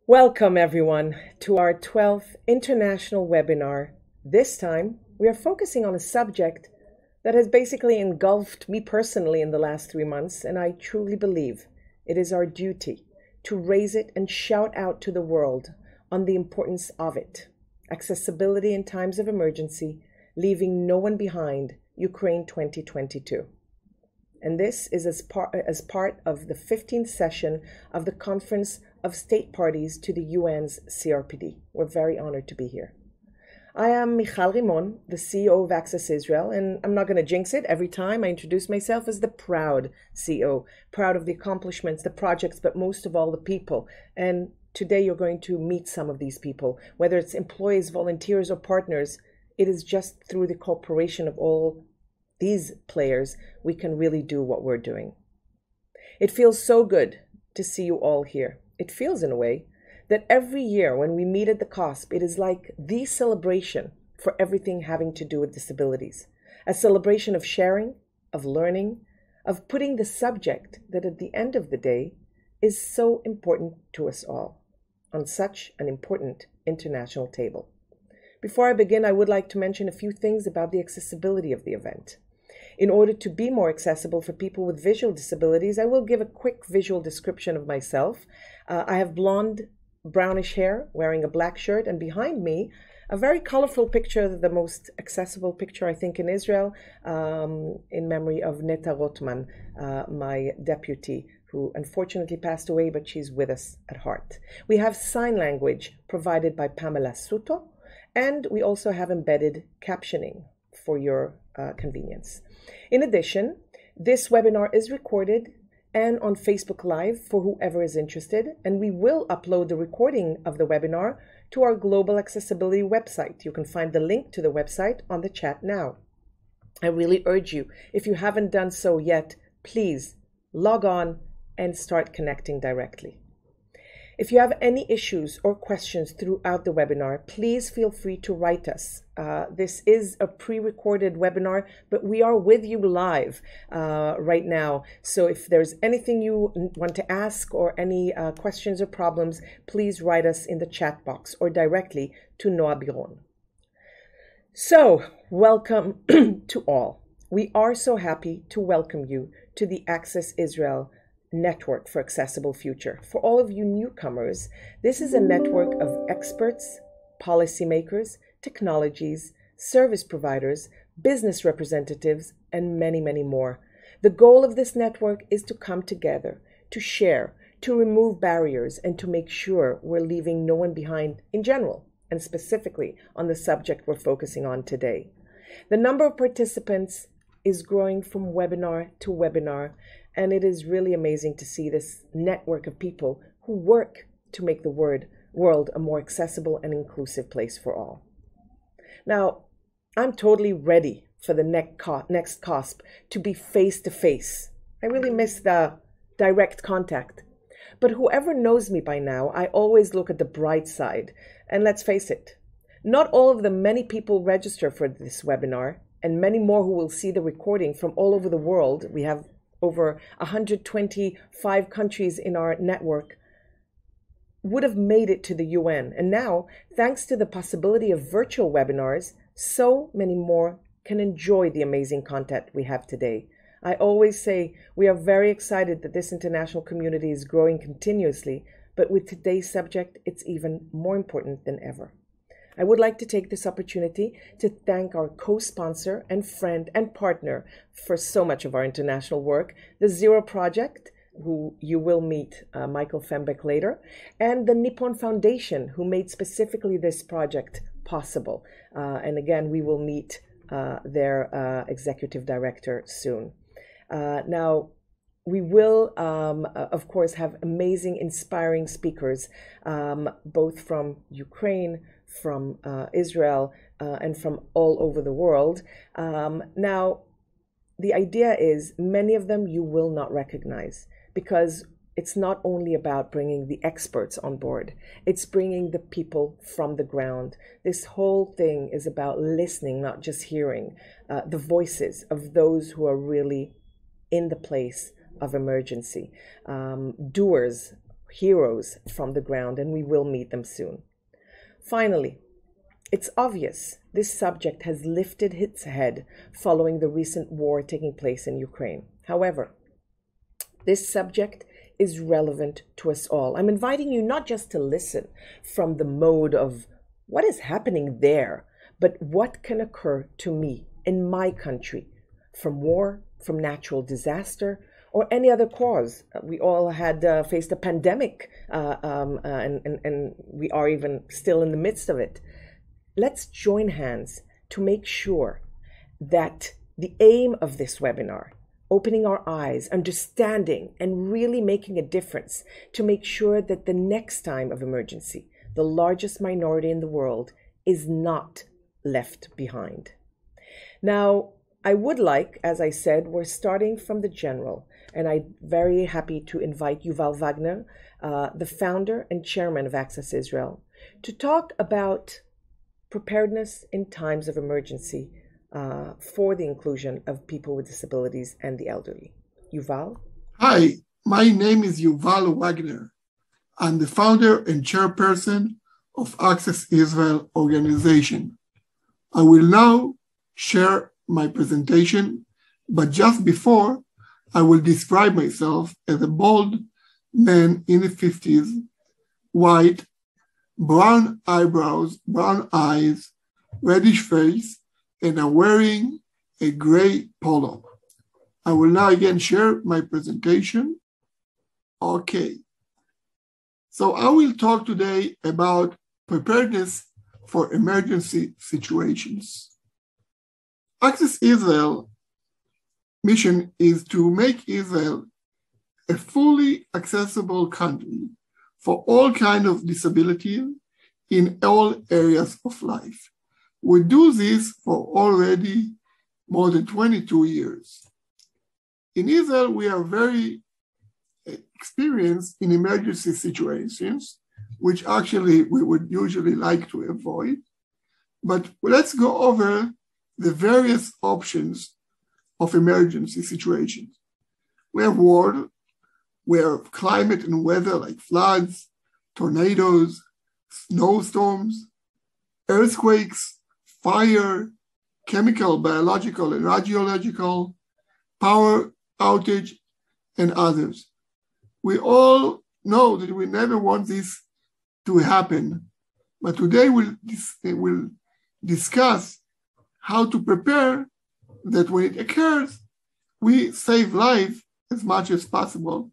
Welcome, everyone, to our 12th international webinar. This time, we are focusing on a subject that has basically engulfed me personally in the last 3 months, and I truly believe it is our duty to raise it and shout out to the world on the importance of it. Accessibility in times of emergency, leaving no one behind, Ukraine 2022. And this is as part of the 15th session of the Conference of State Parties to the UN's CRPD. We're very honored to be here. I am Michal Rimon, the CEO of Access Israel, and I'm not going to jinx it. Every time I introduce myself as the proud CEO, proud of the accomplishments, the projects, but most of all the people. And today you're going to meet some of these people, whether it's employees, volunteers, or partners. It is just through the cooperation of all these players we can really do what we're doing. It feels so good to see you all here. It feels, in a way, that every year when we meet at the COSP, it is like the celebration for everything having to do with disabilities. A celebration of sharing, of learning, of putting the subject that at the end of the day is so important to us all on such an important international table. Before I begin, I would like to mention a few things about the accessibility of the event. In order to be more accessible for people with visual disabilities, I will give a quick visual description of myself. I have blonde, brownish hair, wearing a black shirt, and behind me, a very colorful picture, the most accessible picture, I think, in Israel, in memory of Neta Rotman, my deputy, who unfortunately passed away, but she's with us at heart. We have sign language provided by Pamela Suto, and we also have embedded captioning for your convenience. In addition, this webinar is recorded and on Facebook Live for whoever is interested, and we will upload the recording of the webinar to our Global Accessibility website. You can find the link to the website on the chat now. I really urge you, if you haven't done so yet, please log on and start connecting directly. If you have any issues or questions throughout the webinar, please feel free to write us. This is a pre-recorded webinar, but we are with you live right now. So if there's anything you want to ask or any questions or problems, please write us in the chat box or directly to Noah Biron. So, welcome to all. We are so happy to welcome you to the Access Israel Network for Accessible Future. For all of you newcomers, this is a network of experts, policymakers, technologies, service providers, business representatives, and many, many more. The goal of this network is to come together, to share, to remove barriers, and to make sure we're leaving no one behind in general, and specifically on the subject we're focusing on today. The number of participants is growing from webinar to webinar, and it is really amazing to see this network of people who work to make the world a more accessible and inclusive place for all. Now, I'm totally ready for the next COSP to be face-to-face. I really miss the direct contact. But whoever knows me by now, I always look at the bright side. And let's face it, not all of the many people register for this webinar, and many more who will see the recording from all over the world. We have over 125 countries in our network, would have made it to the UN. And now, thanks to the possibility of virtual webinars, so many more can enjoy the amazing content we have today. I always say we are very excited that this international community is growing continuously, but with today's subject, it's even more important than ever. I would like to take this opportunity to thank our co-sponsor and friend and partner for so much of our international work, the Zero Project, who you will meet Michael Fembeck later, and the Nippon Foundation, who made specifically this project possible. And again, we will meet their executive director soon. Now, we will, of course, have amazing, inspiring speakers, both from Ukraine, from Israel, and from all over the world. Now, the idea is many of them you will not recognize, because it's not only about bringing the experts on board, it's bringing the people from the ground. This whole thing is about listening, not just hearing, the voices of those who are really in the place of emergency, doers heroes from the ground, and we will meet them soon. Finally, it's obvious this subject has lifted its head following the recent war taking place in Ukraine. However, this subject is relevant to us all. I'm inviting you not just to listen from the mode of what is happening there, but what can occur to me in my country from war, from natural disaster, or any other cause. We all had faced a pandemic, and we are even still in the midst of it. Let's join hands to make sure that the aim of this webinar, opening our eyes, understanding, and really making a difference to make sure that the next time of emergency, the largest minority in the world is not left behind. Now, I would like, as I said, we're starting from the general, and I'm very happy to invite Yuval Wagner, the founder and chairman of Access Israel, to talk about preparedness in times of emergency for the inclusion of people with disabilities and the elderly. Yuval? Hi, my name is Yuval Wagner. I'm the founder and chairperson of Access Israel organization. I will now share my presentation, but just before, I will describe myself as a bald man in the 50s, white, brown eyebrows, brown eyes, reddish face, and I'm wearing a gray polo. I will now again share my presentation. Okay. So I will talk today about preparedness for emergency situations. Access Israel mission is to make Israel a fully accessible country for all kinds of disabilities in all areas of life. We do this for already more than 22 years. In Israel, we are very experienced in emergency situations, which actually we would usually like to avoid. But let's go over the various options of emergency situations. We have war, we have climate and weather like floods, tornadoes, snowstorms, earthquakes, fire, chemical, biological, and radiological, power outage, and others. We all know that we never want this to happen, but today we'll discuss how to prepare that when it occurs, we save life as much as possible,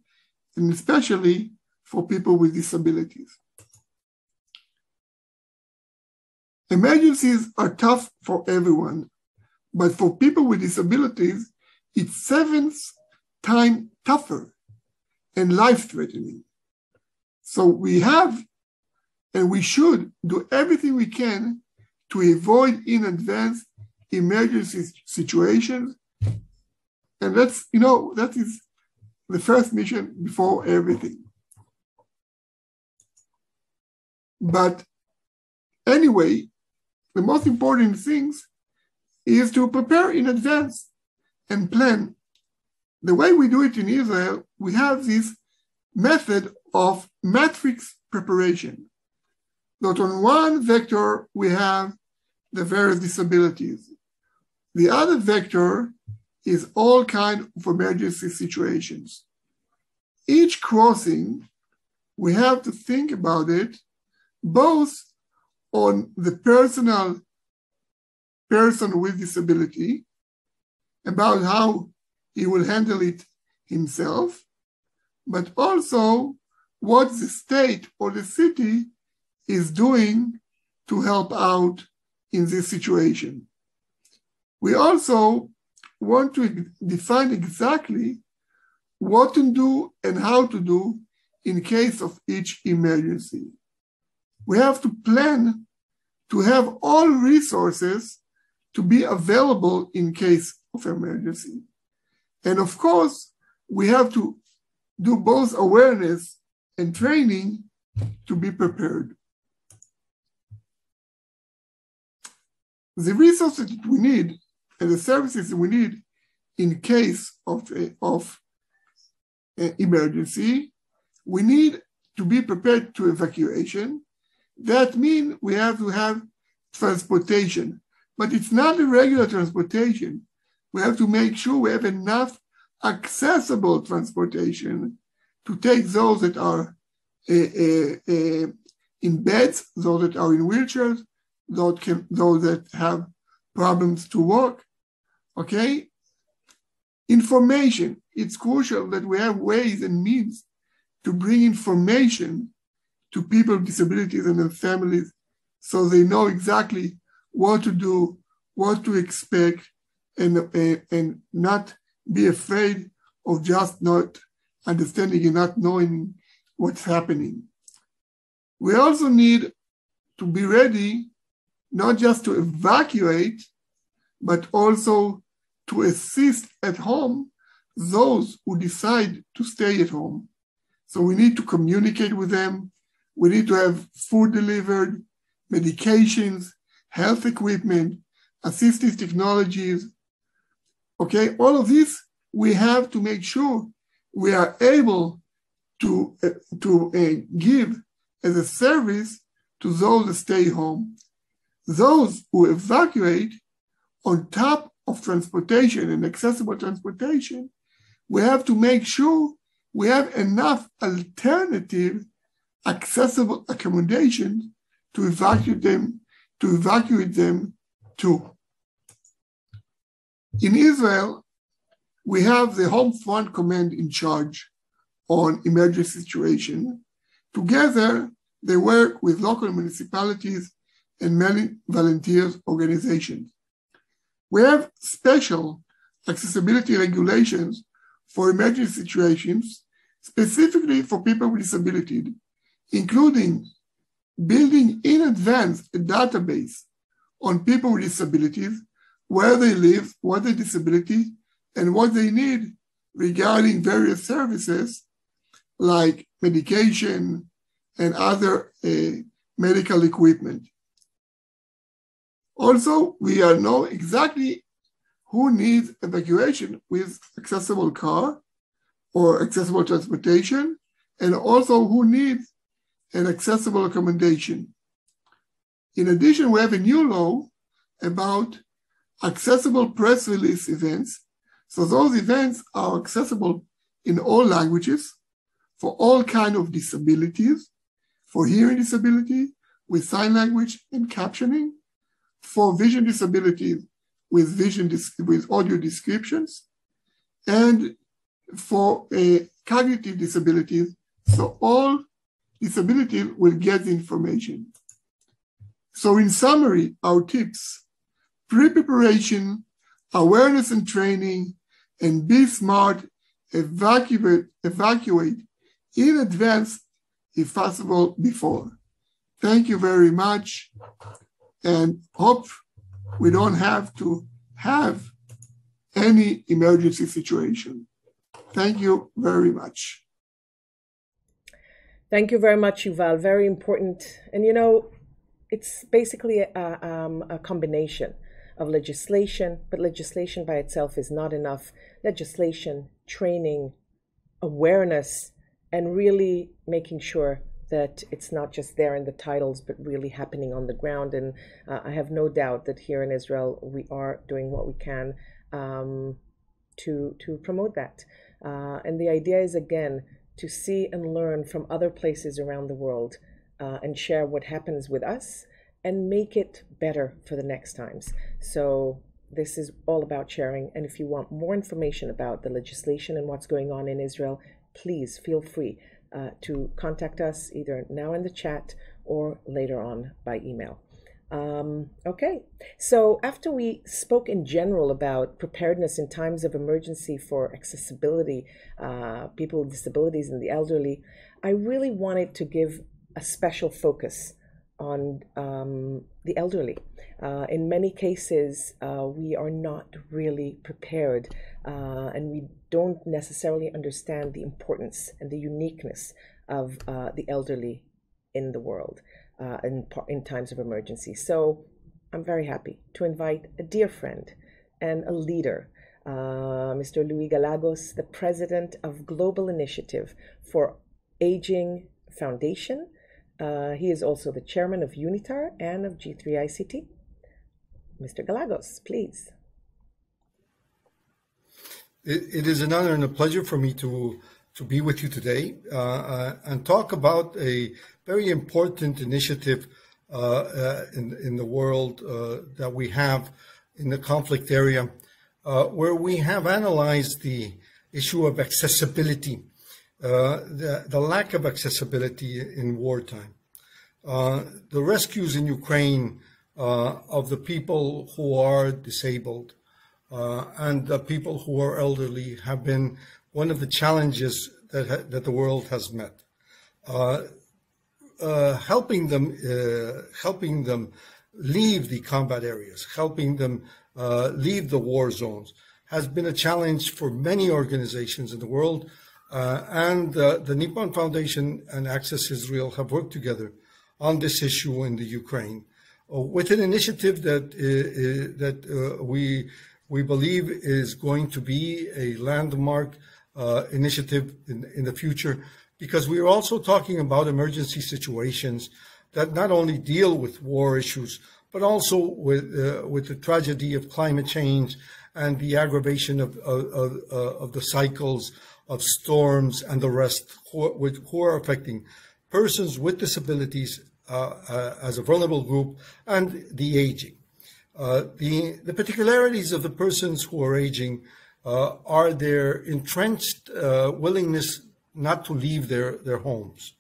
and especially for people with disabilities. Emergencies are tough for everyone, but for people with disabilities, it's 7 times tougher and life-threatening. So we have, and we should do everything we can to avoid in advance emergency situations. And that is the first mission before everything. But anyway, the most important things is to prepare in advance and plan. The way we do it in Israel, we have this method of matrix preparation. That on one vector, we have the various disabilities. The other vector is all kinds of emergency situations. Each crossing, we have to think about it both on the person with disability, about how he will handle it himself, but also what the state or the city is doing to help out in this situation. We also want to define exactly what to do and how to do in case of each emergency. We have to plan to have all resources to be available in case of emergency. And of course, we have to do both awareness and training to be prepared. The resources that we need and the services that we need in case of emergency, we need to be prepared to evacuation, that means we have to have transportation. But it's not a regular transportation. We have to make sure we have enough accessible transportation to take those that are in beds, those that are in wheelchairs, those that have problems to walk, okay? Information, it's crucial that we have ways and means to bring information to people with disabilities and their families so they know exactly what to do, what to expect, and not be afraid of just not understanding and not knowing what's happening. We also need to be ready not just to evacuate, but also to assist at home those who decide to stay at home. So we need to communicate with them. We need to have food delivered, medications, health equipment, assistive technologies. Okay, all of this we have to make sure we are able to give as a service to those that stay home. Those who evacuate, on top of transportation and accessible transportation, we have to make sure we have enough alternative accessible accommodations to evacuate them to. In Israel, we have the Home Front Command in charge on emergency situation. Together, they work with local municipalities and many volunteers organizations. We have special accessibility regulations for emergency situations, specifically for people with disabilities, including building in advance a database on people with disabilities, where they live, what their disability, and what they need regarding various services like medication and other medical equipment. Also, we know exactly who needs evacuation with accessible car or accessible transportation, and also who needs an accessible accommodation. In addition, we have a new law about accessible press release events. So those events are accessible in all languages for all kinds of disabilities, for hearing disability with sign language and captioning, for vision disabilities with audio descriptions, and for cognitive disabilities. So all disabilities will get the information. So in summary, our tips: pre-preparation, awareness and training, and be smart, evacuate in advance if possible before. Thank you very much, and hope we don't have to have any emergency situation. Thank you very much. Thank you very much, Yuval. Very important. And you know, it's basically a combination of legislation, but legislation by itself is not enough. Legislation, training, awareness, and really making sure that it's not just there in the titles, but really happening on the ground. And I have no doubt that here in Israel, we are doing what we can to promote that. And the idea is, again, to see and learn from other places around the world and share what happens with us and make it better for the next times. So this is all about sharing. And if you want more information about the legislation and what's going on in Israel, please feel free to contact us either now in the chat or later on by email. Okay, so after we spoke in general about preparedness in times of emergency for accessibility, people with disabilities and the elderly, I really wanted to give a special focus on the elderly. In many cases, we are not really prepared and we don't necessarily understand the importance and the uniqueness of the elderly in the world in times of emergency. So I'm very happy to invite a dear friend and a leader, Mr. Luis Galagos, the president of Global Initiative for Aging Foundation. He is also the chairman of UNITAR and of G3ICT. Mr. Galagos, please. It is an honor and a pleasure for me to be with you today and talk about a very important initiative in the world that we have in the conflict area, where we have analyzed the issue of accessibility, the lack of accessibility in wartime. The rescues in Ukraine of the people who are disabled and the people who are elderly have been one of the challenges that the world has met. Helping them leave the combat areas, helping them leave the war zones has been a challenge for many organizations in the world, and the Nippon Foundation and Access Israel have worked together on this issue in the Ukraine with an initiative that we believe is going to be a landmark initiative in the future, because we are also talking about emergency situations that not only deal with war issues, but also with the tragedy of climate change and the aggravation of the cycles of storms and the rest, who are affecting persons with disabilities as a vulnerable group and the aging. The particularities of the persons who are aging are their entrenched willingness not to leave their homes.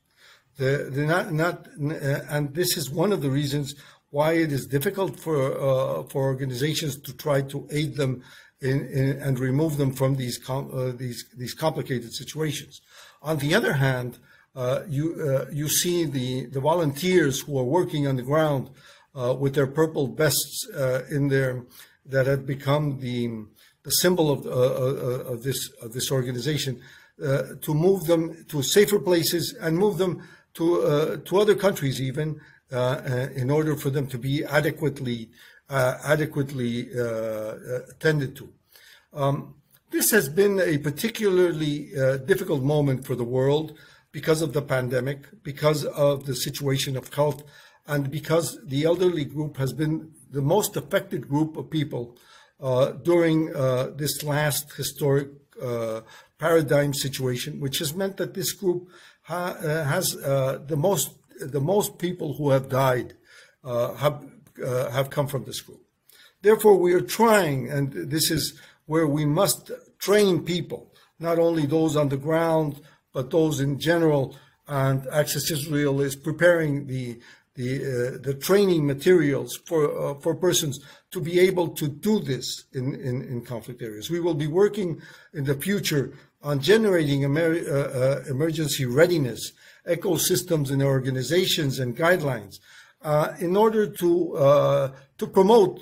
They're not, and this is one of the reasons why it is difficult for organizations to try to aid them and remove them from these complicated situations. On the other hand, you see the volunteers who are working on the ground with their purple vests that have become the symbol of this organization, to move them to safer places and move them to other countries even, in order for them to be adequately attended to. This has been a particularly difficult moment for the world because of the pandemic, because of the situation of health, and because the elderly group has been the most affected group of people during this last historic paradigm situation, which has meant that this group has the most people who have died have come from this group. Therefore, we are trying, and this is where we must train people, not only those on the ground, but those in general. And Access Israel is preparing the training materials for persons to be able to do this in conflict areas. We will be working in the future on generating emergency readiness ecosystems in organizations and guidelines in order to promote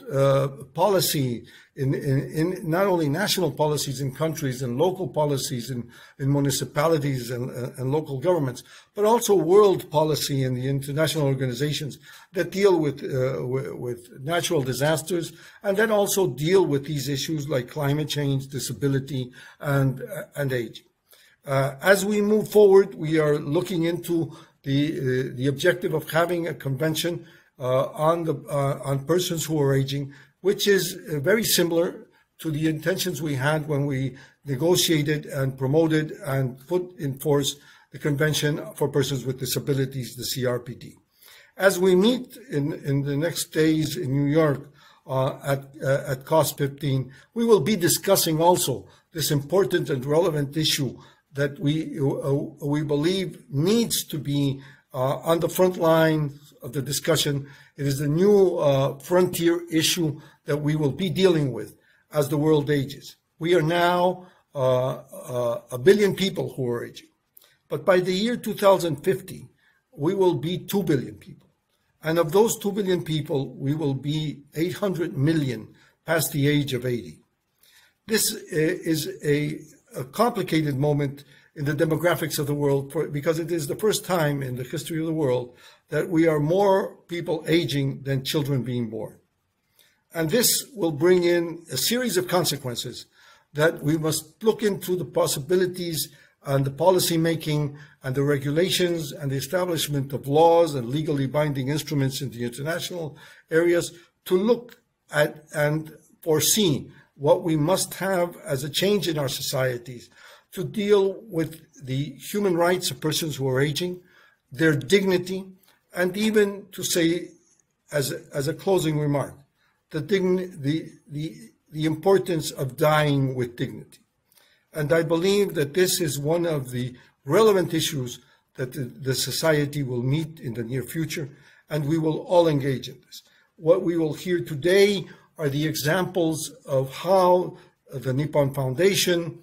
policy in not only national policies in countries and local policies in municipalities and local governments, but also world policy in the international organizations that deal with natural disasters and that also deal with these issues like climate change, disability, and aging. As we move forward, we are looking into the objective of having a convention on persons who are aging, which is very similar to the intentions we had when we negotiated and promoted and put in force the Convention for Persons with Disabilities, the CRPD. As we meet in the next days in New York at COS 15, we will be discussing also this important and relevant issue that we believe needs to be on the front line of the discussion. It is the new frontier issue that we will be dealing with as the world ages. We are now 1 billion people who are aging, but by the year 2050, we will be 2 billion people. And of those 2 billion people, we will be 800 million past the age of 80. This is a complicated moment in the demographics of the world because it is the first time in the history of the world that we are more people aging than children being born. And this will bring in a series of consequences that we must look into the possibilities and the policy making and the regulations and the establishment of laws and legally binding instruments in the international areas to look at and foresee what we must have as a change in our societies to deal with the human rights of persons who are aging, their dignity, and even to say, as a closing remark, the importance of dying with dignity. And I believe that this is one of the relevant issues that the society will meet in the near future, and we will all engage in this. What we will hear today are the examples of how the Nippon Foundation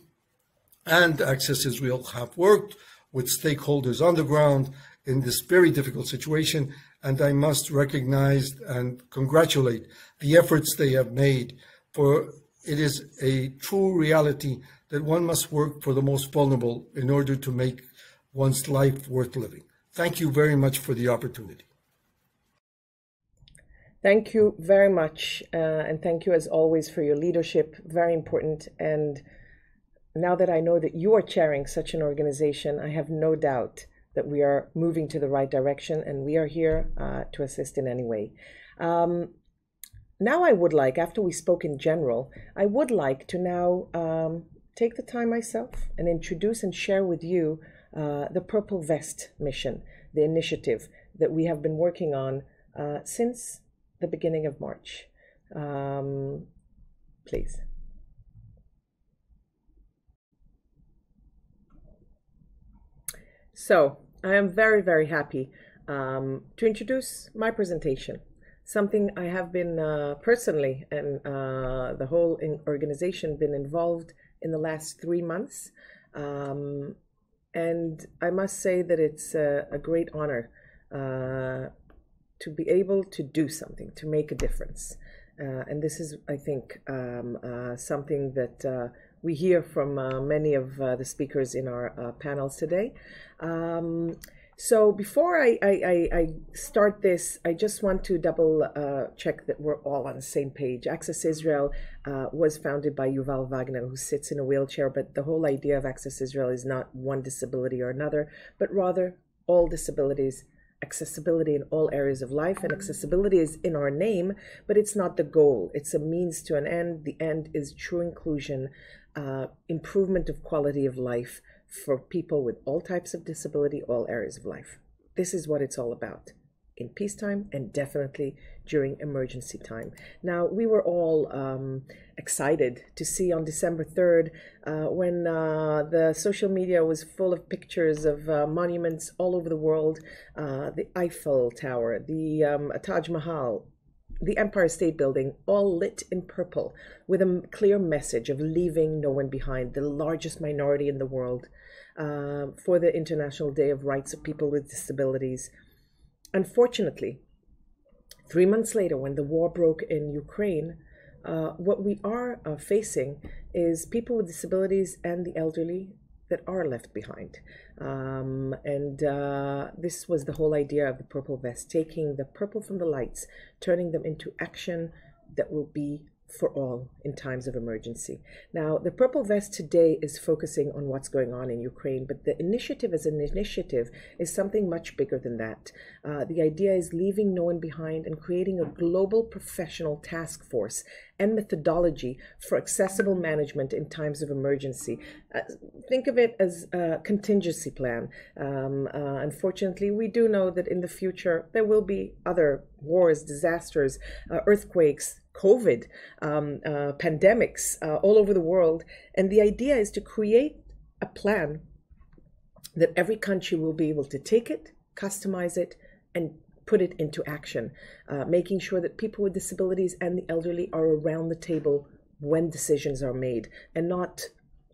and Access Israel have worked with stakeholders on the ground in this very difficult situation, and I must recognize and congratulate the efforts they have made, for it is a true reality that one must work for the most vulnerable in order to make one's life worth living. Thank you very much for the opportunity. Thank you very much, and thank you as always for your leadership, very important. And now that I know that you are chairing such an organization, I have no doubt that we are moving to the right direction, and we are here to assist in any way. Now I would like, after we spoke in general, I would like to now take the time myself and introduce and share with you the Purple Vest mission, the initiative that we have been working on since the beginning of March. Please. So I am very, very happy to introduce my presentation, something I have been personally and the whole organization been involved in the last 3 months. And I must say that it's a great honor to be able to do something, to make a difference. And this is, I think, something that we hear from many of the speakers in our panels today. So before I start this, I just want to double check that we're all on the same page. Access Israel was founded by Yuval Wagner, who sits in a wheelchair, but the whole idea of Access Israel is not one disability or another, but rather all disabilities, accessibility in all areas of life. And accessibility is in our name, but it's not the goal. It's a means to an end. The end is true inclusion, improvement of quality of life for people with all types of disability, all areas of life. This is what it's all about in peacetime and definitely during emergency time. Now, we were all excited to see on December 3rd when the social media was full of pictures of monuments all over the world, the Eiffel Tower, the Taj Mahal, the Empire State Building, all lit in purple with a clear message of leaving no one behind, the largest minority in the world, for the International Day of Rights of People with Disabilities. Unfortunately, 3 months later, when the war broke in Ukraine, what we are facing is people with disabilities and the elderly that are left behind. This was the whole idea of the Purple Vest, taking the purple from the lights, turning them into action that will be for all in times of emergency. Now, the Purple Vest today is focusing on what's going on in Ukraine, but the initiative as an initiative is something much bigger than that. The idea is leaving no one behind and creating a global professional task force and methodology for accessible management in times of emergency. Think of it as a contingency plan. Unfortunately, we do know that in the future there will be other wars, disasters, earthquakes, COVID, pandemics all over the world. And the idea is to create a plan that every country will be able to take it, customize it, and put it into action, making sure that people with disabilities and the elderly are around the table when decisions are made, and not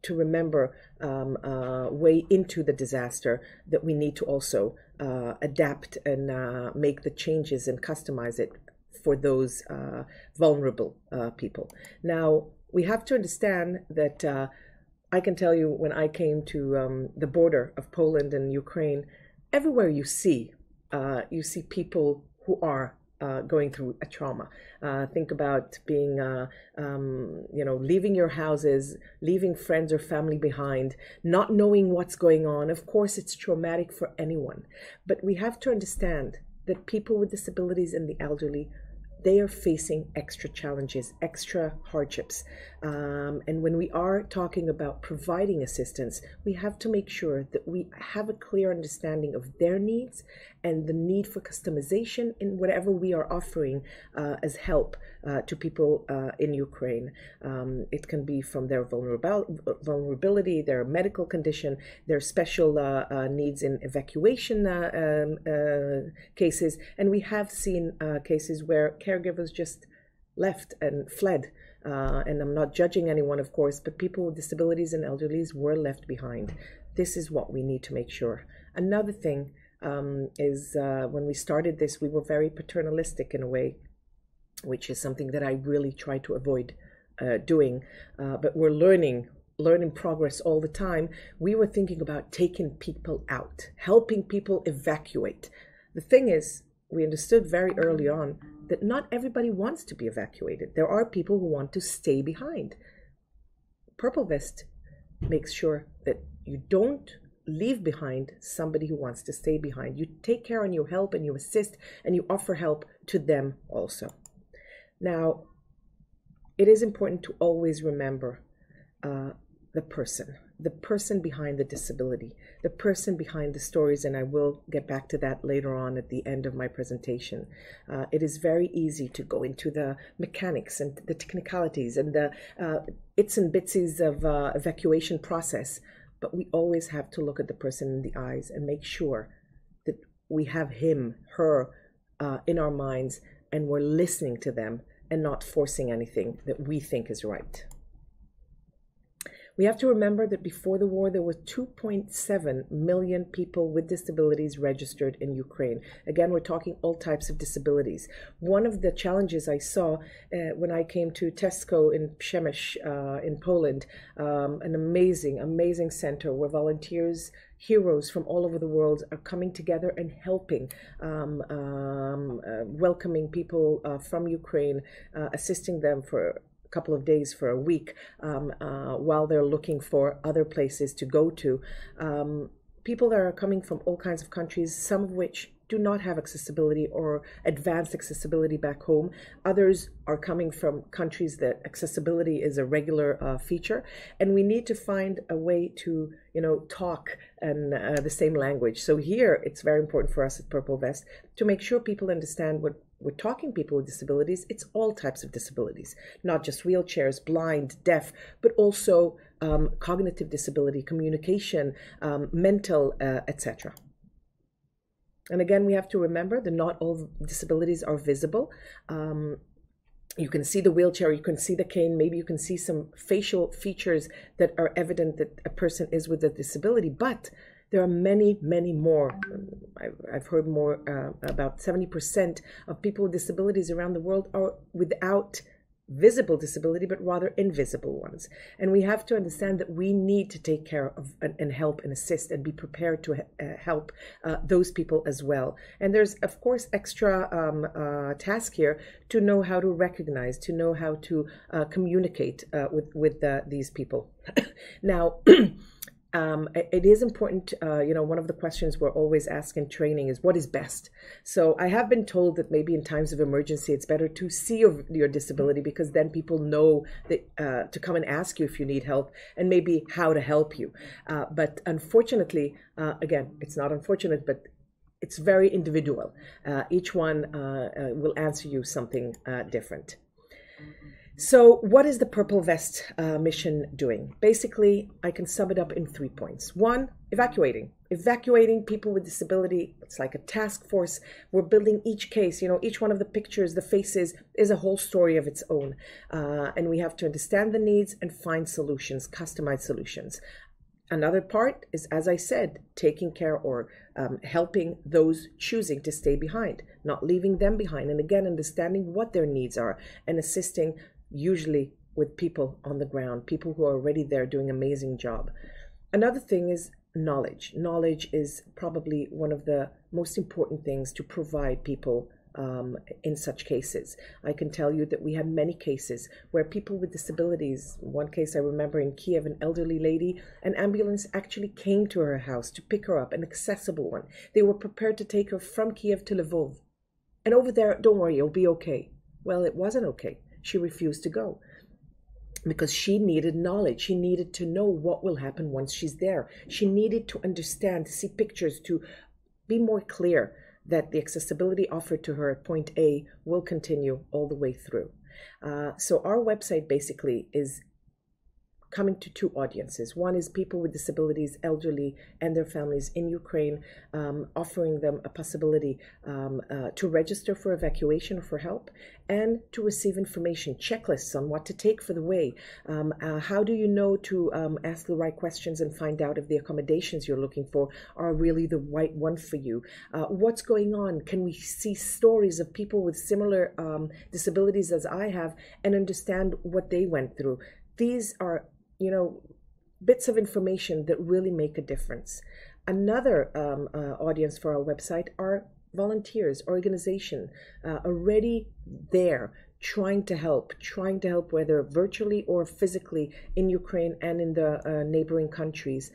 to remember way into the disaster that we need to also adapt and make the changes and customize it for those vulnerable people. Now, we have to understand that I can tell you, when I came to the border of Poland and Ukraine, everywhere you see people who are going through a trauma. Think about being, leaving your houses, leaving friends or family behind, not knowing what's going on. Of course, it's traumatic for anyone, but we have to understand that people with disabilities and the elderly, they are facing extra challenges, extra hardships. And when we are talking about providing assistance, we have to make sure that we have a clear understanding of their needs and the need for customization in whatever we are offering as help to people in Ukraine. It can be from their vulnerability, their medical condition, their special needs in evacuation cases. And we have seen cases where caregivers just left and fled. And I'm not judging anyone, of course, but people with disabilities and elderlies were left behind. This is what we need to make sure. Another thing is when we started this, we were very paternalistic in a way, which is something that I really try to avoid doing. But we're learning progress all the time. We were thinking about taking people out, helping people evacuate. The thing is, we understood very early on that not everybody wants to be evacuated. There are people who want to stay behind. Purple Vest makes sure that you don't leave behind somebody who wants to stay behind. You take care and you help and you assist and you offer help to them also. Now, it is important to always remember the person behind the disability, the person behind the stories, and I will get back to that later on at the end of my presentation. It is very easy to go into the mechanics and the technicalities and the its and bitsies of evacuation process, but we always have to look at the person in the eyes and make sure that we have him, her in our minds, and we're listening to them and not forcing anything that we think is right. We have to remember that before the war, there were 2.7 million people with disabilities registered in Ukraine. Again, we're talking all types of disabilities. One of the challenges I saw when I came to Tesco in Przemyśl in Poland, an amazing center where volunteers, heroes from all over the world are coming together and helping, welcoming people from Ukraine, assisting them for couple of days, for a week, while they're looking for other places to go to. People that are coming from all kinds of countries, some of which do not have accessibility or advanced accessibility back home. Others are coming from countries that accessibility is a regular feature, and we need to find a way to, talk in the same language. So here, it's very important for us at Purple Vest to make sure people understand what we're talking people with disabilities. It's all types of disabilities, not just wheelchairs, blind, deaf, but also cognitive disability, communication, mental, etc. And again, we have to remember that not all disabilities are visible. You can see the wheelchair, you can see the cane, maybe you can see some facial features that are evident that a person is with a disability, but there are many more. I've heard more, about 70% of people with disabilities around the world are without visible disability, but rather invisible ones. And we have to understand that we need to take care of and help and assist and be prepared to help those people as well. And there's, of course, extra task here to know how to recognize, to know how to communicate with these people. Now, it is important, one of the questions we're always asked in training is, what is best? So I have been told that maybe in times of emergency, it's better to see your disability, because then people know that, to come and ask you if you need help and maybe how to help you. But unfortunately, again, it's not unfortunate, but it's very individual. Each one will answer you something different. So what is the Purple Vest mission doing? Basically, I can sum it up in 3 points. 1, evacuating. Evacuating people with disability, it's like a task force. We're building each case, each one of the pictures, the faces is a whole story of its own. And we have to understand the needs and find solutions, customized solutions. Another part is, as I said, taking care or helping those choosing to stay behind, not leaving them behind. And again, understanding what their needs are and assisting usually with people on the ground, people who are already there doing an amazing job. Another thing is knowledge. Knowledge is probably one of the most important things to provide people in such cases. I can tell you that we have many cases where people with disabilities, one case I remember in Kiev, an elderly lady, an ambulance actually came to her house to pick her up, an accessible one. They were prepared to take her from Kiev to Lvov. And over there, don't worry, you'll be okay. Well, it wasn't okay. She refused to go because she needed knowledge. She needed to know what will happen once she's there. She needed to understand, to see pictures, to be more clear that the accessibility offered to her at point A will continue all the way through. So our website basically is coming to two audiences. One is people with disabilities, elderly, and their families in Ukraine, offering them a possibility to register for evacuation or for help, and to receive information, checklists on what to take for the way. How do you know to ask the right questions and find out if the accommodations you're looking for are really the right one for you? What's going on? Can we see stories of people with similar disabilities as I have and understand what they went through? These are bits of information that really make a difference. Another audience for our website are volunteers, organization, already there, trying to help whether virtually or physically in Ukraine and in the neighboring countries,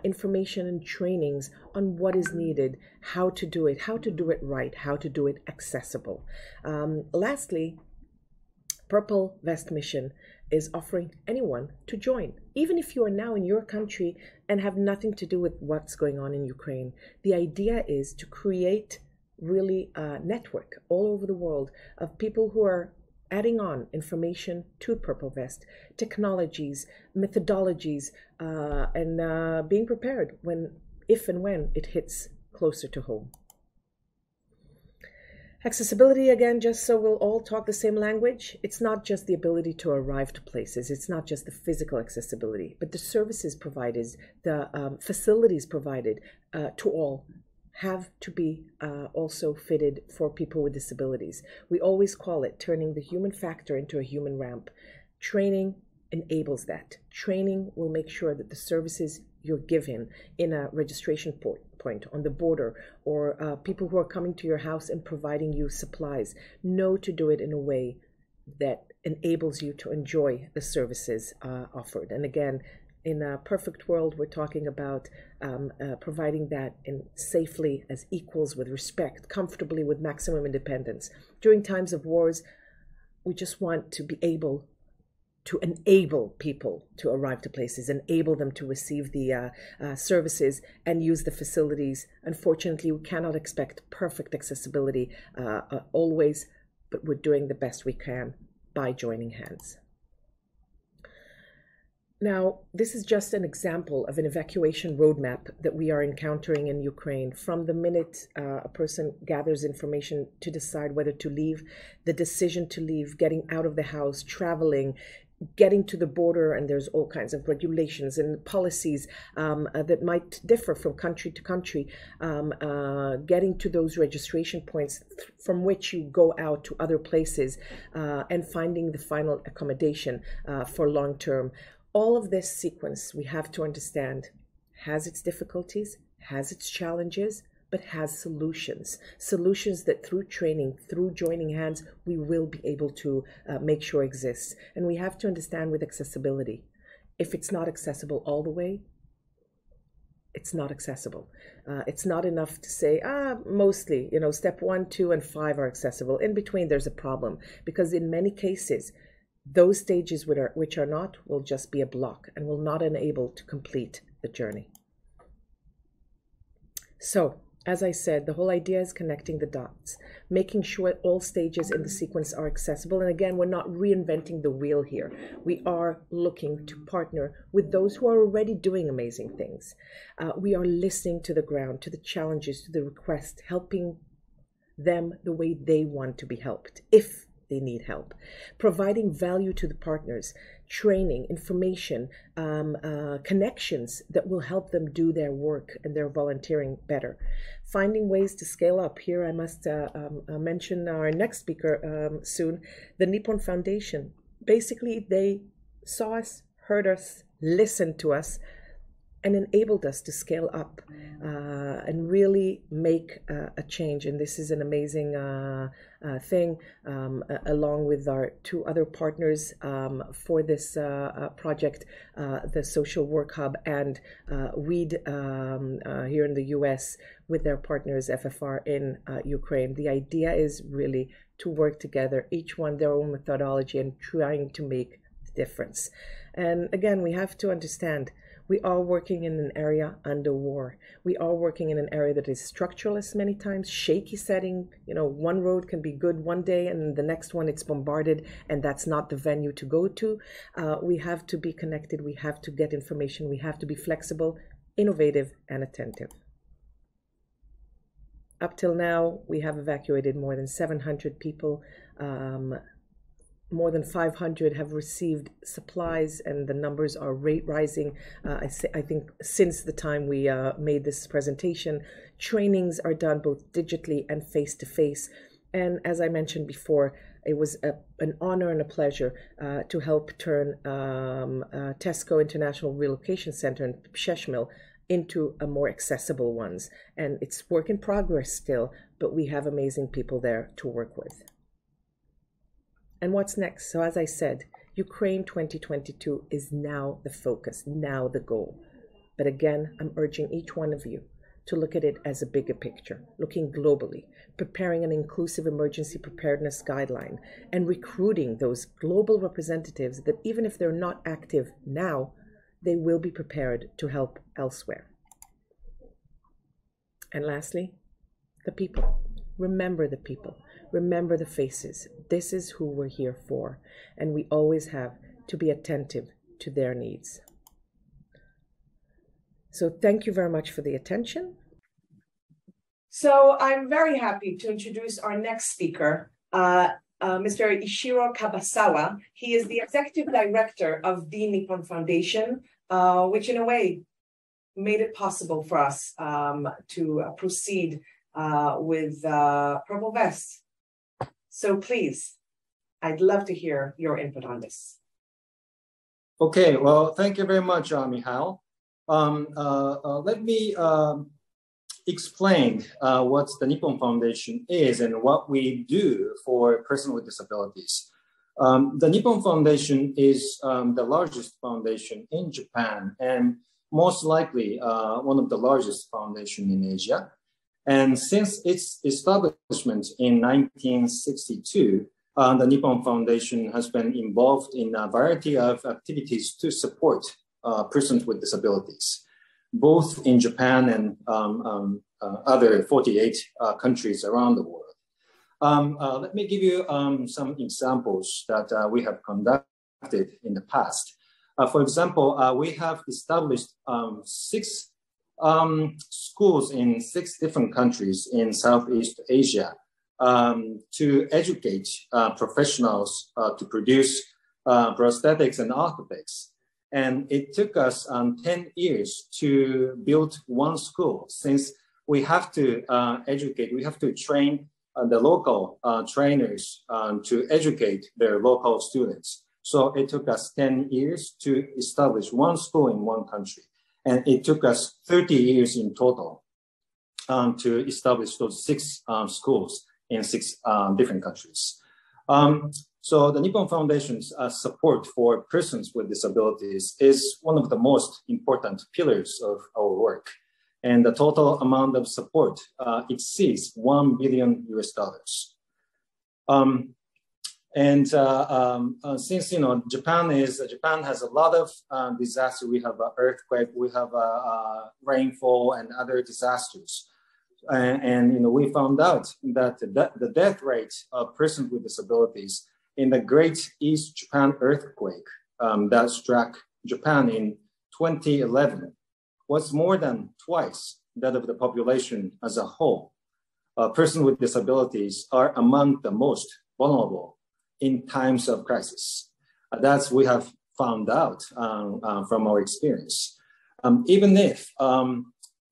information and trainings on what is needed, how to do it right, how to do it accessible. Lastly, Purple Vest Mission is offering anyone to join. Even if you are now in your country and have nothing to do with what's going on in Ukraine, the idea is to create really a network all over the world of people who are adding on information to Purple Vest, technologies, methodologies, and being prepared if and when it hits closer to home. Accessibility, again, just so we'll all talk the same language, it's not just the ability to arrive to places, it's not just the physical accessibility, but the services provided, the facilities provided to all have to be also fitted for people with disabilities. We always call it turning the human factor into a human ramp. Training enables that. Training will make sure that the services you're given in a registration point on the border, or people who are coming to your house and providing you supplies, know to do it in a way that enables you to enjoy the services offered. And again, in a perfect world, we're talking about providing that safely, as equals, with respect, comfortably, with maximum independence. During times of wars, we just want to be able to enable people to arrive to places, enable them to receive the services and use the facilities. Unfortunately, we cannot expect perfect accessibility always, but we're doing the best we can by joining hands. Now, this is just an example of an evacuation roadmap that we are encountering in Ukraine. From the minute a person gathers information to decide whether to leave, the decision to leave, getting out of the house, traveling, getting to the border, and there's all kinds of regulations and policies that might differ from country to country, getting to those registration points from which you go out to other places, and finding the final accommodation for long term. All of this sequence, we have to understand, has its difficulties, has its challenges, but has solutions. Solutions that through training, through joining hands, we will be able to make sure exists. And we have to understand with accessibility, if it's not accessible all the way, it's not accessible. It's not enough to say, mostly, step 1, 2, and 5 are accessible. In between, there's a problem, because in many cases, those stages which are not will just be a block and will not enable to complete the journey. So, as I said, the whole idea is connecting the dots, making sure all stages in the sequence are accessible. And again, we're not reinventing the wheel here. We are looking to partner with those who are already doing amazing things. We are listening to the ground, to the challenges, to the requests, helping them the way they want to be helped, if they need help, providing value to the partners, training, information, connections that will help them do their work and their volunteering better, finding ways to scale up. Here I must mention our next speaker soon, the Nippon Foundation. Basically, they saw us, heard us, listened to us, and enabled us to scale up and really make a change. And this is an amazing thing, along with our two other partners for this project, the Social Work Hub and WEED here in the US with their partners FFR in Ukraine. The idea is really to work together, each one their own methodology, and trying to make a difference. And again, we have to understand we are working in an area under war. We are working in an area that is structureless many times, shaky setting. You know, one road can be good one day and the next one it's bombarded, and that's not the venue to go to. We have to be connected. We have to get information. We have to be flexible, innovative, and attentive. Up till now, we have evacuated more than 700 people. More than 500 have received supplies, and the numbers are rising. I think since the time we made this presentation, trainings are done both digitally and face-to-face. And as I mentioned before, it was an honor and a pleasure to help turn Tesco International Relocation Center in Przemyśl into a more accessible ones. And it's work in progress still, but we have amazing people there to work with. And what's next? So as I said, Ukraine 2022 is now the focus, now the goal. But again, I'm urging each one of you to look at it as a bigger picture, looking globally, preparing an inclusive emergency preparedness guideline, and recruiting those global representatives that even if they're not active now, they will be prepared to help elsewhere. And lastly, the people. Remember the people. Remember the faces. This is who we're here for, and we always have to be attentive to their needs. So thank you very much for the attention. So I'm very happy to introduce our next speaker, Mr. Ishiro Kabasawa. He is the Executive Director of the Nippon Foundation, which in a way made it possible for us to proceed with Purple Vest. So please, I'd love to hear your input on this. Okay, well, thank you very much, Michal. Let me explain what the Nippon Foundation is and what we do for persons with disabilities. The Nippon Foundation is the largest foundation in Japan and most likely one of the largest foundations in Asia. And since its establishment in 1962, the Nippon Foundation has been involved in a variety of activities to support persons with disabilities, both in Japan and other 48 countries around the world. Let me give you some examples that we have conducted in the past. For example, we have established 6 schools in 6 different countries in Southeast Asia to educate professionals to produce prosthetics and orthopedics. And it took us 10 years to build one school, since we have to educate, we have to train the local trainers to educate their local students. So it took us 10 years to establish one school in one country. And it took us 30 years in total to establish those 6 schools in 6 different countries. So the Nippon Foundation's support for persons with disabilities is one of the most important pillars of our work. And the total amount of support exceeds $1 billion. Since Japan has a lot of disaster, we have earthquake, we have rainfall and other disasters, and we found out that the death rate of persons with disabilities in the Great East Japan earthquake that struck Japan in 2011 was more than twice that of the population as a whole. Persons with disabilities are among the most vulnerable in times of crisis. That's we have found out from our experience. Even if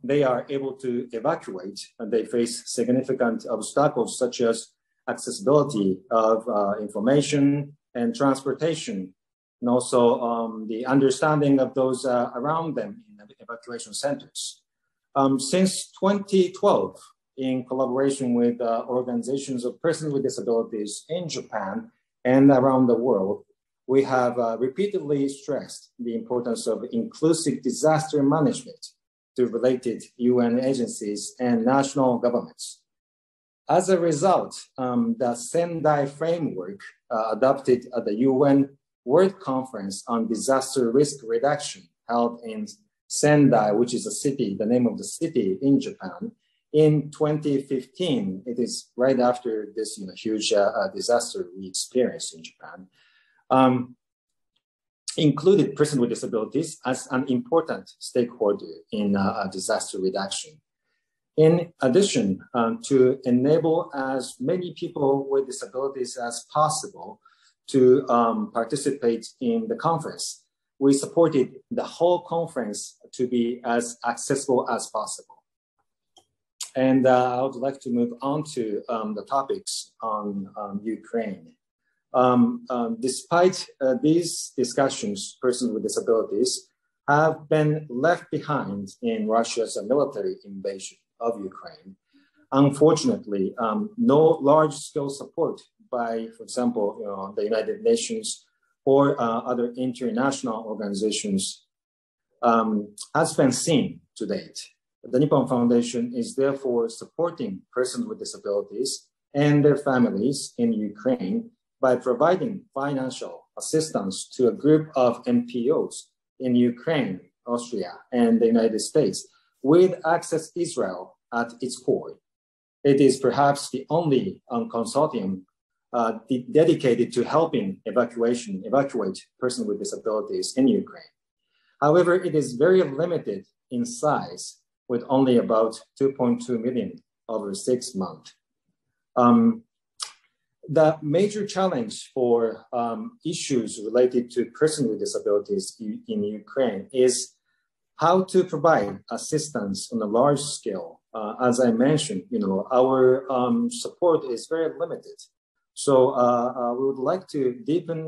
they are able to evacuate, they face significant obstacles such as accessibility of information and transportation, and also the understanding of those around them in the evacuation centers. Since 2012, in collaboration with organizations of persons with disabilities in Japan and around the world, we have repeatedly stressed the importance of inclusive disaster management to related UN agencies and national governments. As a result, the Sendai framework adopted at the UN World Conference on Disaster Risk Reduction held in Sendai, which is a city, the name of the city in Japan, in 2015. It is right after this huge disaster we experienced in Japan. Included persons with disabilities as an important stakeholder in disaster reduction. In addition, to enable as many people with disabilities as possible to participate in the conference, we supported the whole conference to be as accessible as possible. And I would like to move on to the topics on Ukraine. Despite these discussions, persons with disabilities have been left behind in Russia's military invasion of Ukraine. Unfortunately, no large-scale support by, for example, the United Nations or other international organizations has been seen to date. The Nippon Foundation is therefore supporting persons with disabilities and their families in Ukraine by providing financial assistance to a group of NPOs in Ukraine, Austria, and the United States with Access Israel at its core. It is perhaps the only consortium dedicated to helping evacuate persons with disabilities in Ukraine. However, it is very limited in size with only about 2.2 million over 6 months. The major challenge for issues related to persons with disabilities in Ukraine is how to provide assistance on a large scale. As I mentioned, our support is very limited. So we would like to deepen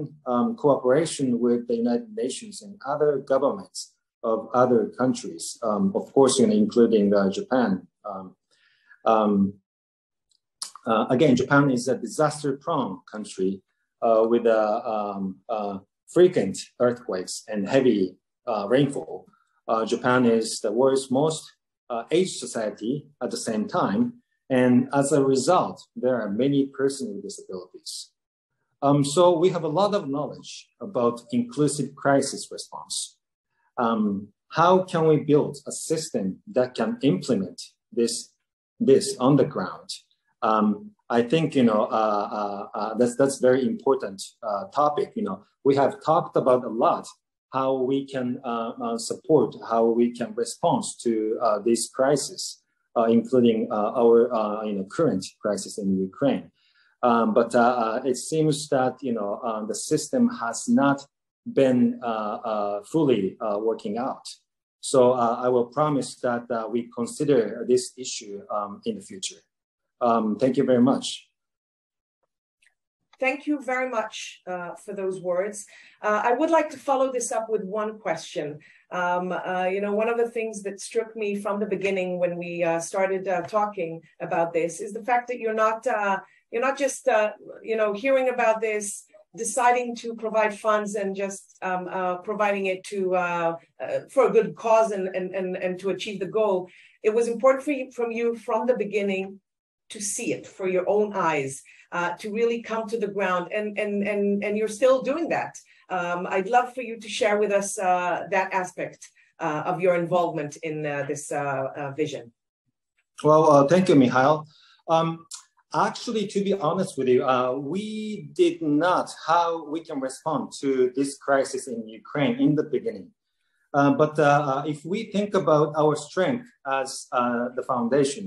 cooperation with the United Nations and other governments of other countries, of course, including Japan. Again, Japan is a disaster-prone country with frequent earthquakes and heavy rainfall. Japan is the world's most aged society at the same time, and as a result, there are many persons with disabilities. So we have a lot of knowledge about inclusive crisis response. How can we build a system that can implement this on the ground? I think that's very important topic. We have talked about a lot how we can support, how we can respond to this crisis, including our current crisis in Ukraine. But it seems that the system has not been fully working out. So I will promise that we consider this issue in the future. Thank you very much. Thank you very much for those words. I would like to follow this up with one question. One of the things that struck me from the beginning when we started talking about this is the fact that you're not just hearing about this, deciding to provide funds and just providing it for a good cause and to achieve the goal. It was important from you from the beginning to see it for your own eyes, to really come to the ground, and you're still doing that. I'd love for you to share with us that aspect of your involvement in this vision. Well, thank you, Mihail. Actually, to be honest with you, we did not how we can respond to this crisis in Ukraine in the beginning. But if we think about our strength as the foundation,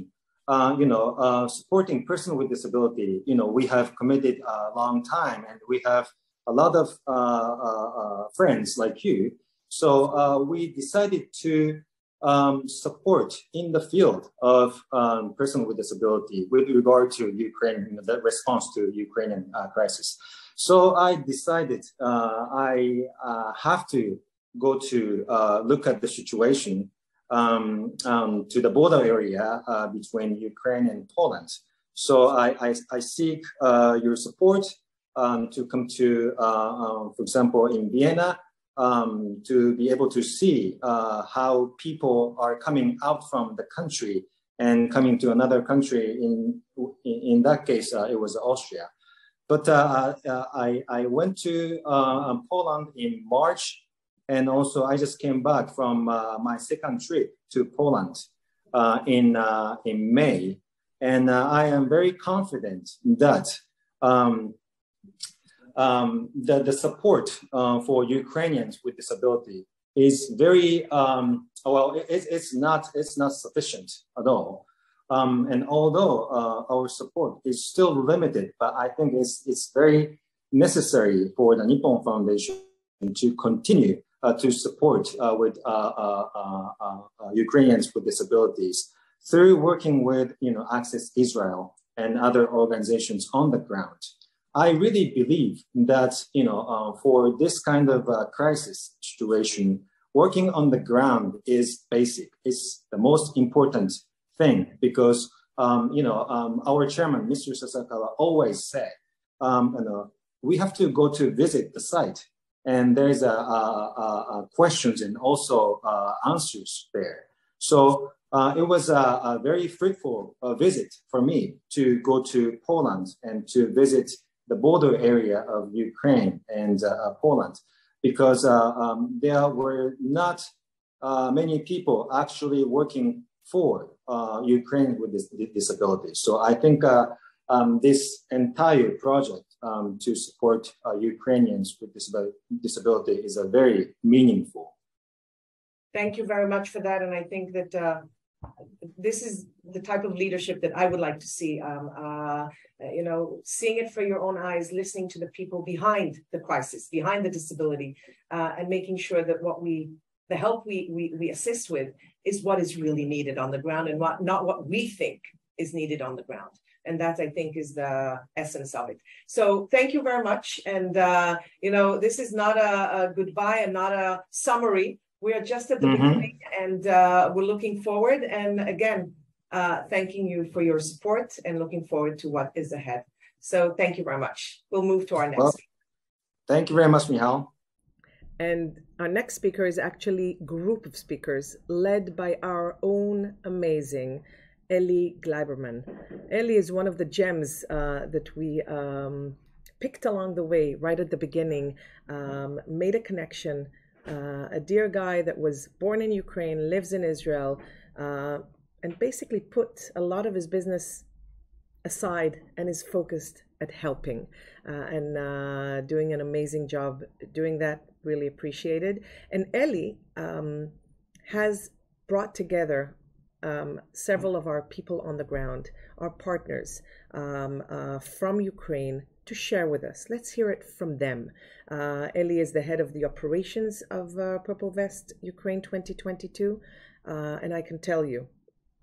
supporting persons with disability, we have committed a long time, and we have a lot of friends like you. So we decided to support in the field of persons with disability with regard to Ukraine, the response to Ukrainian crisis. So I decided I have to go to look at the situation to the border area between Ukraine and Poland. So I seek your support to come to, for example, in Vienna, to be able to see how people are coming out from the country and coming to another country. In that case, it was Austria. But I went to Poland in March, and also I just came back from my second trip to Poland in May. And I am very confident that the support for Ukrainians with disability is very it's not sufficient at all. And although our support is still limited, but I think it's very necessary for the Nippon Foundation to continue to support with Ukrainians with disabilities through working with Access Israel and other organizations on the ground. I really believe that for this kind of crisis situation, working on the ground is basic. It's the most important thing because our chairman, Mr. Sasakawa, always said, we have to go to visit the site, and there's questions and also answers there. So it was a very fruitful visit for me to go to Poland and to visit the border area of Ukraine and Poland, because there were not many people actually working for Ukraine with disabilities. So I think this entire project to support Ukrainians with disability is a very meaningful. Thank you very much for that. And I think that this is the type of leadership that I would like to see, seeing it for your own eyes, listening to the people behind the crisis, behind the disability, and making sure that the help we assist with is what is really needed on the ground and not what we think is needed on the ground. And that, I think, is the essence of it. So thank you very much. And, this is not a goodbye and not a summary. We are just at the beginning, and we're looking forward. And again, thanking you for your support and looking forward to what is ahead. So thank you very much. We'll move to our next speaker. Thank you very much, Michal. And our next speaker is actually a group of speakers led by our own amazing Ellie Gliberman. Ellie is one of the gems that we picked along the way, right at the beginning, made a connection. A dear guy that was born in Ukraine, lives in Israel, and basically put a lot of his business aside and is focused at helping and doing an amazing job doing that. Really appreciated. And Ellie has brought together several of our people on the ground, our partners from Ukraine, to share with us. Let's hear it from them. Ellie is the head of the operations of Purple Vest Ukraine 2022, and I can tell you,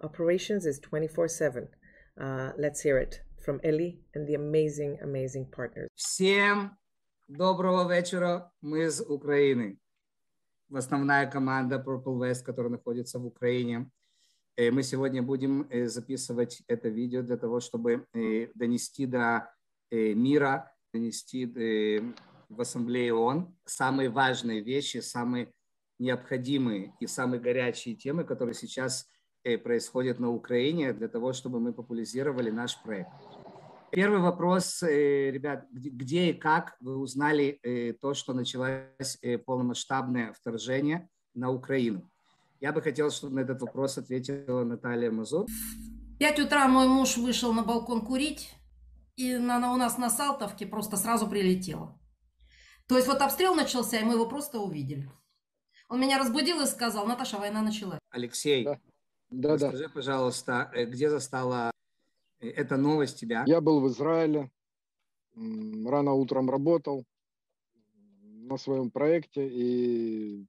operations is 24/7. Let's hear it from Ellie and the amazing, amazing partners. Всем доброго вечера. Мы из Украины. Основная команда Purple Vest, которая находится в Украине. Мы сегодня будем записывать это видео для того, чтобы донести до мира, донести в Ассамблее ООН самые важные вещи, самые необходимые и самые горячие темы, которые сейчас происходят на Украине, для того, чтобы мы популяризировали наш проект. Первый вопрос, ребят, где и как вы узнали то, что началось полномасштабное вторжение на Украину? Я бы хотел, чтобы на этот вопрос ответила Наталья Мазур. В 5 утра мой муж вышел на балкон курить, и у нас на Салтовке просто сразу прилетело. То есть вот обстрел начался, и мы его просто увидели. Он меня разбудил и сказал: Наташа, война началась. Алексей, расскажи, пожалуйста, где застала эта новость тебя? Я был в Израиле, рано утром работал на своем проекте, и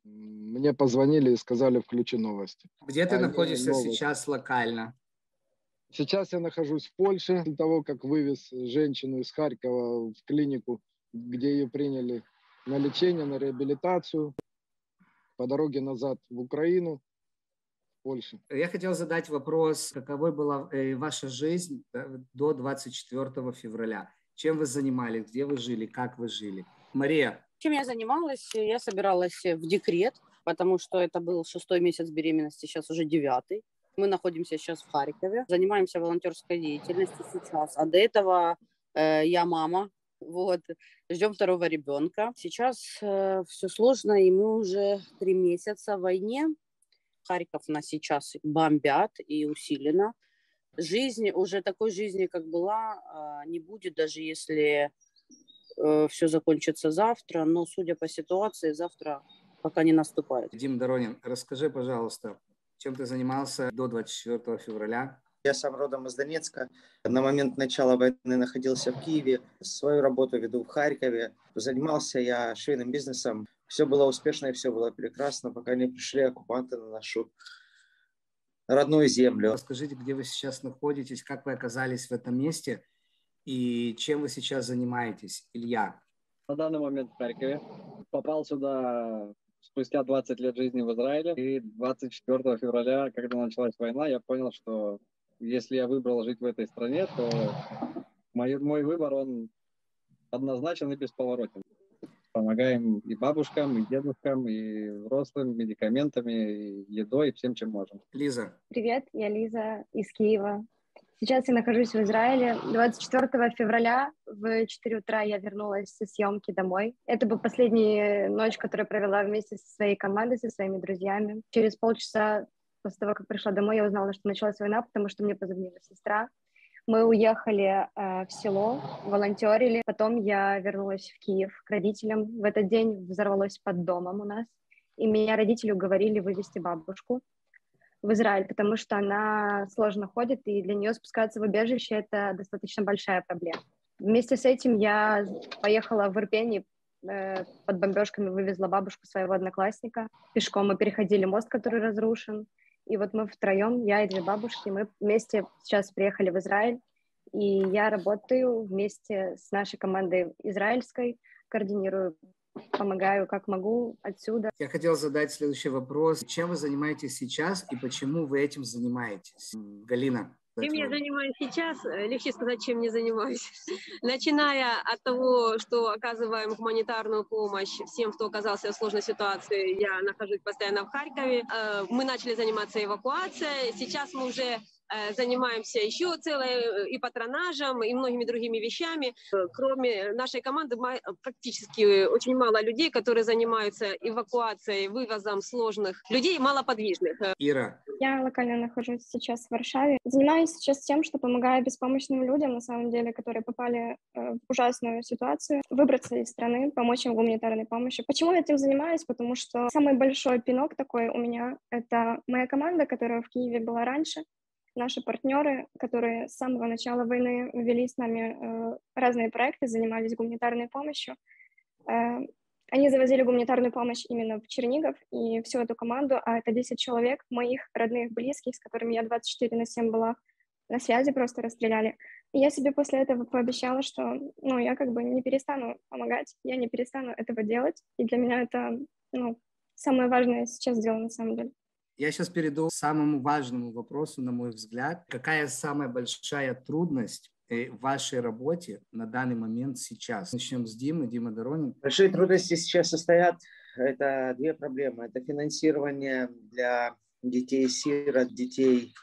мне позвонили и сказали: включи новости. Где ты находишься сейчас локально? Сейчас я нахожусь в Польше, после того, как вывез женщину из Харькова в клинику, где ее приняли на лечение, на реабилитацию. По дороге назад в Украину, в Польшу. Я хотел задать вопрос, каковой была ваша жизнь до 24 февраля? Чем вы занимались, где вы жили, как вы жили? Мария. Чем я занималась? Я собиралась в декрет, потому что это был 6-й месяц беременности, сейчас уже 9-й. Мы находимся сейчас в Харькове, занимаемся волонтерской деятельностью сейчас. А до этого я мама, вот, ждем 2-го ребенка. Сейчас все сложно, и мы уже 3 месяца в войне. Харьков нас сейчас бомбят и усиленно. Жизнь, уже такой жизни, как была, не будет, даже если все закончится завтра. Но, судя по ситуации, завтра пока не наступает. Дим Доронин, расскажи, пожалуйста, чем ты занимался до 24 февраля? Я сам родом из Донецка. На момент начала войны находился в Киеве. Свою работу веду в Харькове. Занимался я швейным бизнесом. Все было успешно и все было прекрасно, пока не пришли оккупанты на нашу родную землю. Расскажите, где вы сейчас находитесь, как вы оказались в этом месте и чем вы сейчас занимаетесь, Илья? На данный момент в Харькове. Попал сюда спустя 20 лет жизни в Израиле. И 24 февраля, когда началась война, я понял, что если я выбрал жить в этой стране, то мой выбор, он однозначен и бесповоротен. Помогаем и бабушкам, и дедушкам, и взрослым медикаментами, и едой, и всем, чем можем. Лиза. Привет, я Лиза из Киева. Сейчас я нахожусь в Израиле. 24 февраля в 4 утра я вернулась со съемки домой. Это была последняя ночь, которую я провела вместе со своей командой, со своими друзьями. Через полчаса после того, как пришла домой, я узнала, что началась война, потому что мне позвонила сестра. Мы уехали в село, волонтерили. Потом я вернулась в Киев к родителям. В этот день взорвалось под домом у нас. И меня родители уговорили вывезти бабушку в Израиль, потому что она сложно ходит, и для нее спускаться в убежище – это достаточно большая проблема. Вместе с этим я поехала в Ирпень, под бомбежками вывезла бабушку своего одноклассника. Пешком мы переходили мост, который разрушен. И вот мы втроем, я и 2 бабушки, мы вместе сейчас приехали в Израиль, и я работаю вместе с нашей командой израильской, координирую, помогаю как могу отсюда. Я хотел задать следующий вопрос. Чем вы занимаетесь сейчас и почему вы этим занимаетесь? Галина. Чем я занимаюсь сейчас, легче сказать, чем не занимаюсь. Начиная от того, что оказываем гуманитарную помощь всем, кто оказался в сложной ситуации. Я нахожусь постоянно в Харькове. Мы начали заниматься эвакуацией. Сейчас мы уже занимаемся еще и патронажем, и многими другими вещами. Кроме нашей команды, практически очень мало людей, которые занимаются эвакуацией, вывозом сложных людей, малоподвижных. Ира. Я локально нахожусь сейчас в Варшаве. Занимаюсь сейчас тем, что помогаю беспомощным людям, на самом деле, которые попали в ужасную ситуацию, выбраться из страны, помочь им в гуманитарной помощи. Почему я этим занимаюсь? Потому что самый большой пинок такой у меня — это моя команда, которая в Киеве была раньше. Наши партнеры, которые с самого начала войны вели с нами разные проекты, занимались гуманитарной помощью. Они завозили гуманитарную помощь именно в Чернигов, и всю эту команду, а это 10 человек, моих родных, близких, с которыми я 24/7 была на связи, просто расстреляли. И я себе после этого пообещала, что я как бы не перестану помогать, я не перестану этого делать. И для меня это самое важное сейчас дело на самом деле. Я сейчас перейду к самому важному вопросу, на мой взгляд. Какая самая большая трудность в вашей работе на данный момент сейчас? Начнем с Димы. Дима Доронин. Большие трудности сейчас состоят, это 2 проблемы. Это финансирование для детей-сирот, детей,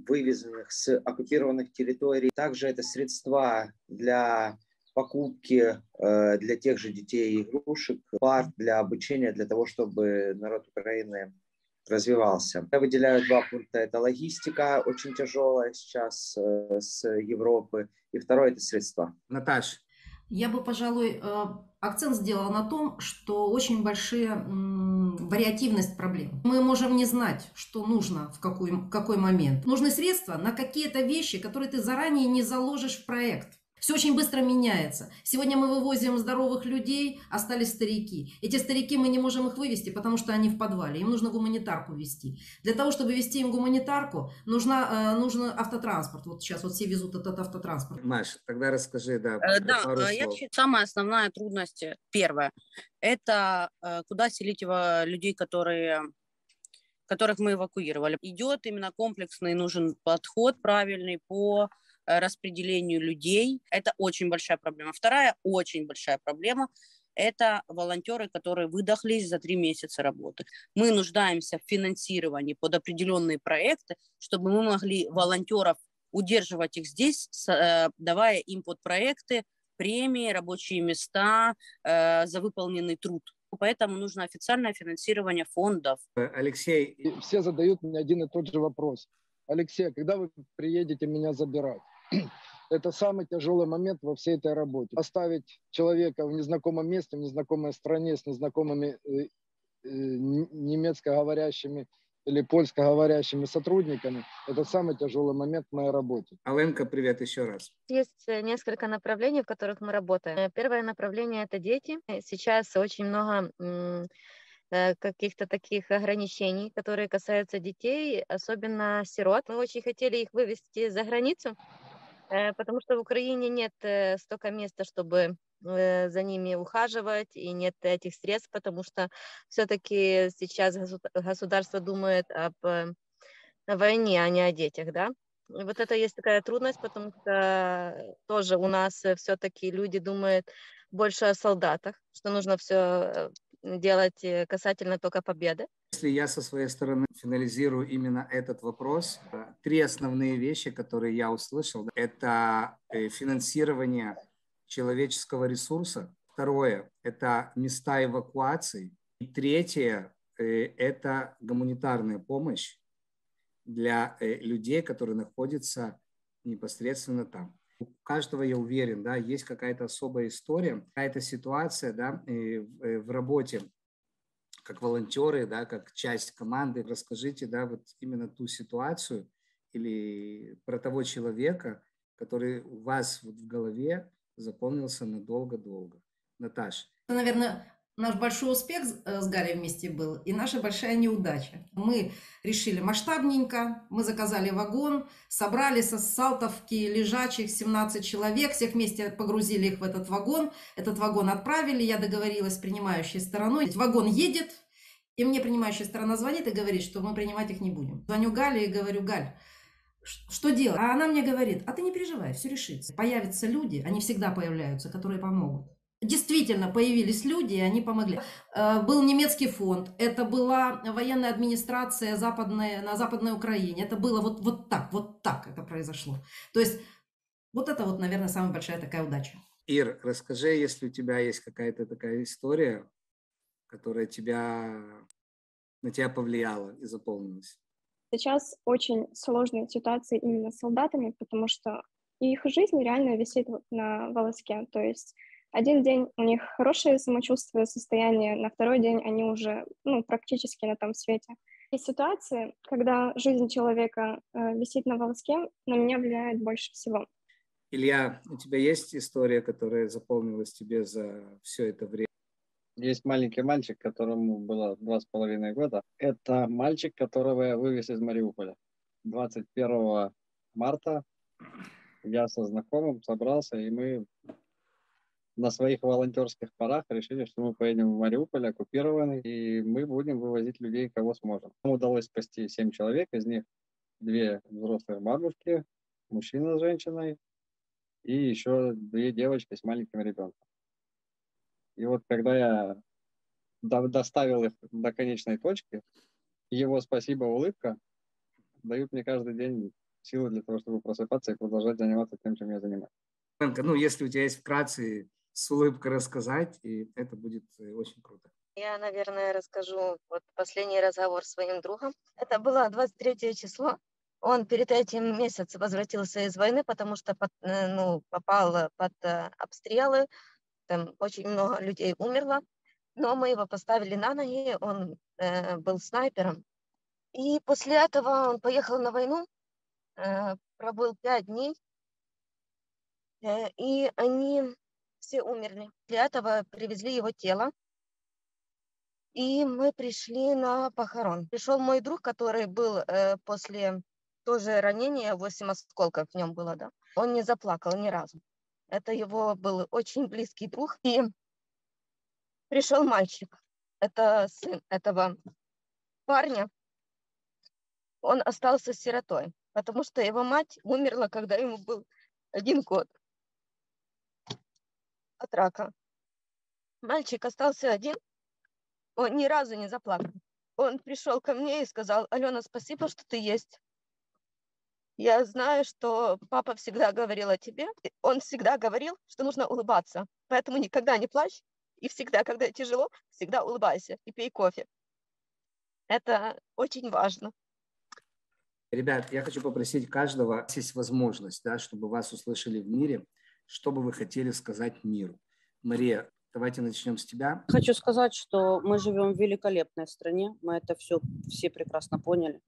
вывезенных с оккупированных территорий. Также это средства для покупки для тех же детей игрушек, пар для обучения, для того, чтобы народ Украины развивался. Я выделяю 2 пункта. Это логистика, очень тяжелая сейчас с Европы. И второе – это средства. Наташа. Я бы, пожалуй, акцент сделала на том, что очень большая вариативность проблем. Мы можем не знать, что нужно в какой момент. Нужны средства на какие-то вещи, которые ты заранее не заложишь в проект. Все очень быстро меняется. Сегодня мы вывозим здоровых людей, остались старики. Эти старики, мы не можем их вывести, потому что они в подвале. Им нужно гуманитарку везти. Для того, чтобы везти им гуманитарку, нужен автотранспорт. Вот сейчас вот все везут этот автотранспорт. Маш, тогда расскажи, да, пару Я слов. считаю, самая основная трудность, первая, это куда селить людей, которых мы эвакуировали. Идет именно комплексный, нужен подход правильный по распределению людей. Это очень большая проблема. Вторая очень большая проблема – это волонтеры, которые выдохлись за 3 месяца работы. Мы нуждаемся в финансировании под определенные проекты, чтобы мы могли волонтеров удерживать их здесь, давая им под проекты премии, рабочие места за выполненный труд. Поэтому нужно официальное финансирование фондов. Алексей. И все задают мне один и тот же вопрос. Алексей, когда вы приедете меня забирать? Это самый тяжелый момент во всей этой работе. Оставить человека в незнакомом месте, в незнакомой стране с незнакомыми немецкоговорящими или польскоговорящими сотрудниками, это самый тяжелый момент в моей работе. Аленка, привет еще раз. Есть несколько направлений, в которых мы работаем. Первое направление – это дети. Сейчас очень много каких-то таких ограничений, которые касаются детей, особенно сирот. Мы очень хотели их вывести за границу, потому что в Украине нет столько места, чтобы за ними ухаживать, и нет этих средств, потому что все-таки сейчас государство думает об войне, а не о детях, да. И вот это есть такая трудность, потому что тоже у нас все-таки люди думают больше о солдатах, что нужно все делать касательно только победы. Если я со своей стороны финализирую именно этот вопрос, 3 основные вещи, которые я услышал, это финансирование человеческого ресурса, второе – это места эвакуации, и третье – это гуманитарная помощь для людей, которые находятся непосредственно там. У каждого, я уверен, да, есть какая-то особая история, какая-то ситуация, да, в работе, как волонтеры, да, как часть команды. Расскажите, да, вот именно ту ситуацию или про того человека, который у вас вот в голове запомнился надолго-долго. Наташа. Это, наверное, наш большой успех с Галей вместе был и наша большая неудача. Мы решили масштабненько, мы заказали вагон, собрали со Салтовки лежачих 17 человек, всех вместе погрузили их в этот вагон отправили, я договорилась с принимающей стороной. Вагон едет, и мне принимающая сторона звонит и говорит, что мы принимать их не будем. Звоню Гале и говорю: Галь, что делать? А она мне говорит: а ты не переживай, все решится. Появятся люди, они всегда появляются, которые помогут. Действительно появились люди, и они помогли. Был немецкий фонд, это была военная администрация на Западной Украине. Это было вот так это произошло. То есть вот это вот, наверное, самая большая такая удача. Ир, расскажи, если у тебя есть какая-то такая история, которая на тебя повлияла и запомнилась. Сейчас очень сложная ситуация именно с солдатами, потому что их жизнь реально висит на волоске. То есть один день у них хорошее самочувствие, состояние, на второй день они уже практически на том свете. И ситуации, когда жизнь человека висит на волоске, на меня влияет больше всего. Илья, у тебя есть история, которая запомнилась тебе за все это время? Есть маленький мальчик, которому было 2,5 года. Это мальчик, которого я вывез из Мариуполя. 21 марта я со знакомым собрался, и мы на своих волонтерских парах решили, что мы поедем в Мариуполь, оккупированный, и мы будем вывозить людей, кого сможем. Нам удалось спасти 7 человек, из них 2 взрослых бабушки, мужчина с женщиной, и еще 2 девочки с маленьким ребенком. И вот когда я доставил их до конечной точки, его спасибо, улыбка дают мне каждый день силы для того, чтобы просыпаться и продолжать заниматься тем, чем я занимаюсь. Если у тебя есть вкратце с улыбкой рассказать, и это будет очень круто. Я, наверное, расскажу последний разговор с своим другом. Это было 23 число. Он перед этим месяцем возвратился из войны, потому что попал под обстрелы. Там очень много людей умерло. Но мы его поставили на ноги. Он был снайпером. И после этого он поехал на войну. Пробыл 5 дней. И они все умерли. Для этого привезли его тело. И мы пришли на похорон. Пришел мой друг, который был после тоже ранения, 8 осколков в нем было, да. Он не заплакал ни разу. Это его был очень близкий друг. И пришел мальчик. Это сын этого парня. Он остался сиротой, потому что его мать умерла, когда ему был 1 год от рака. Мальчик остался один. Он ни разу не заплакал. Он пришел ко мне и сказал: Алена, спасибо, что ты есть. Я знаю, что папа всегда говорил о тебе. Он всегда говорил, что нужно улыбаться. Поэтому никогда не плачь. И всегда, когда тяжело, всегда улыбайся и пей кофе. Это очень важно. Ребят, я хочу попросить каждого, есть возможность, да, чтобы вас услышали в мире, что бы вы хотели сказать миру. Мария, давайте начнем с тебя. Хочу сказать, что мы живем в великолепной стране, мы это все прекрасно поняли.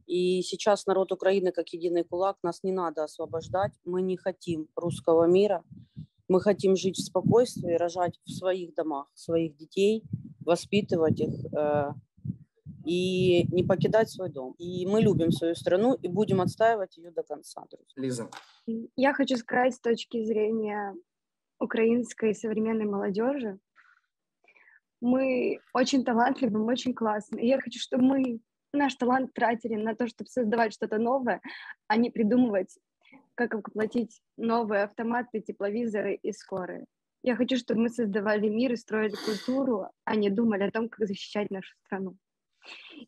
И сейчас народ Украины как единый кулак, нас не надо освобождать, мы не хотим русского мира, мы хотим жить в спокойствии, рожать в своих домах своих детей, воспитывать их и не покидать свой дом. И мы любим свою страну и будем отстаивать ее до конца, друзья. Лиза. Я хочу сказать с точки зрения украинской современной молодежи, мы очень талантливы, мы очень классные. И я хочу, чтобы мы наш талант тратили на то, чтобы создавать что-то новое, а не придумывать, как воплотить новые автоматы, тепловизоры и скорые. Я хочу, чтобы мы создавали мир и строили культуру, а не думали о том, как защищать нашу страну.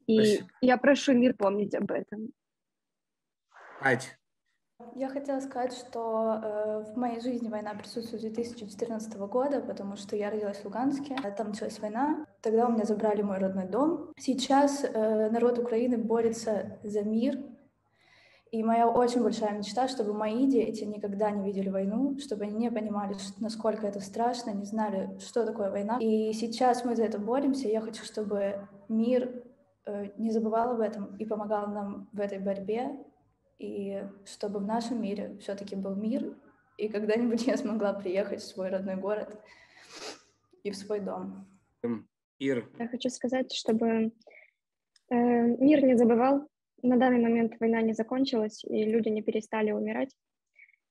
И Спасибо. я прошу мир помнить об этом. Ать. Я хотела сказать, что в моей жизни война присутствует с 2014 года, потому что я родилась в Луганске, там началась война, тогда у меня забрали мой родной дом. Сейчас народ Украины борется за мир, и моя очень большая мечта, чтобы мои дети никогда не видели войну, чтобы они не понимали, насколько это страшно, не знали, что такое война. И сейчас мы за это боремся, и я хочу, чтобы мир не забывал об этом и помогал нам в этой борьбе, и чтобы в нашем мире все-таки был мир, и когда-нибудь я смогла приехать в свой родной город и в свой дом. Ир. Я хочу сказать, чтобы мир не забывал, на данный момент война не закончилась, и люди не перестали умирать.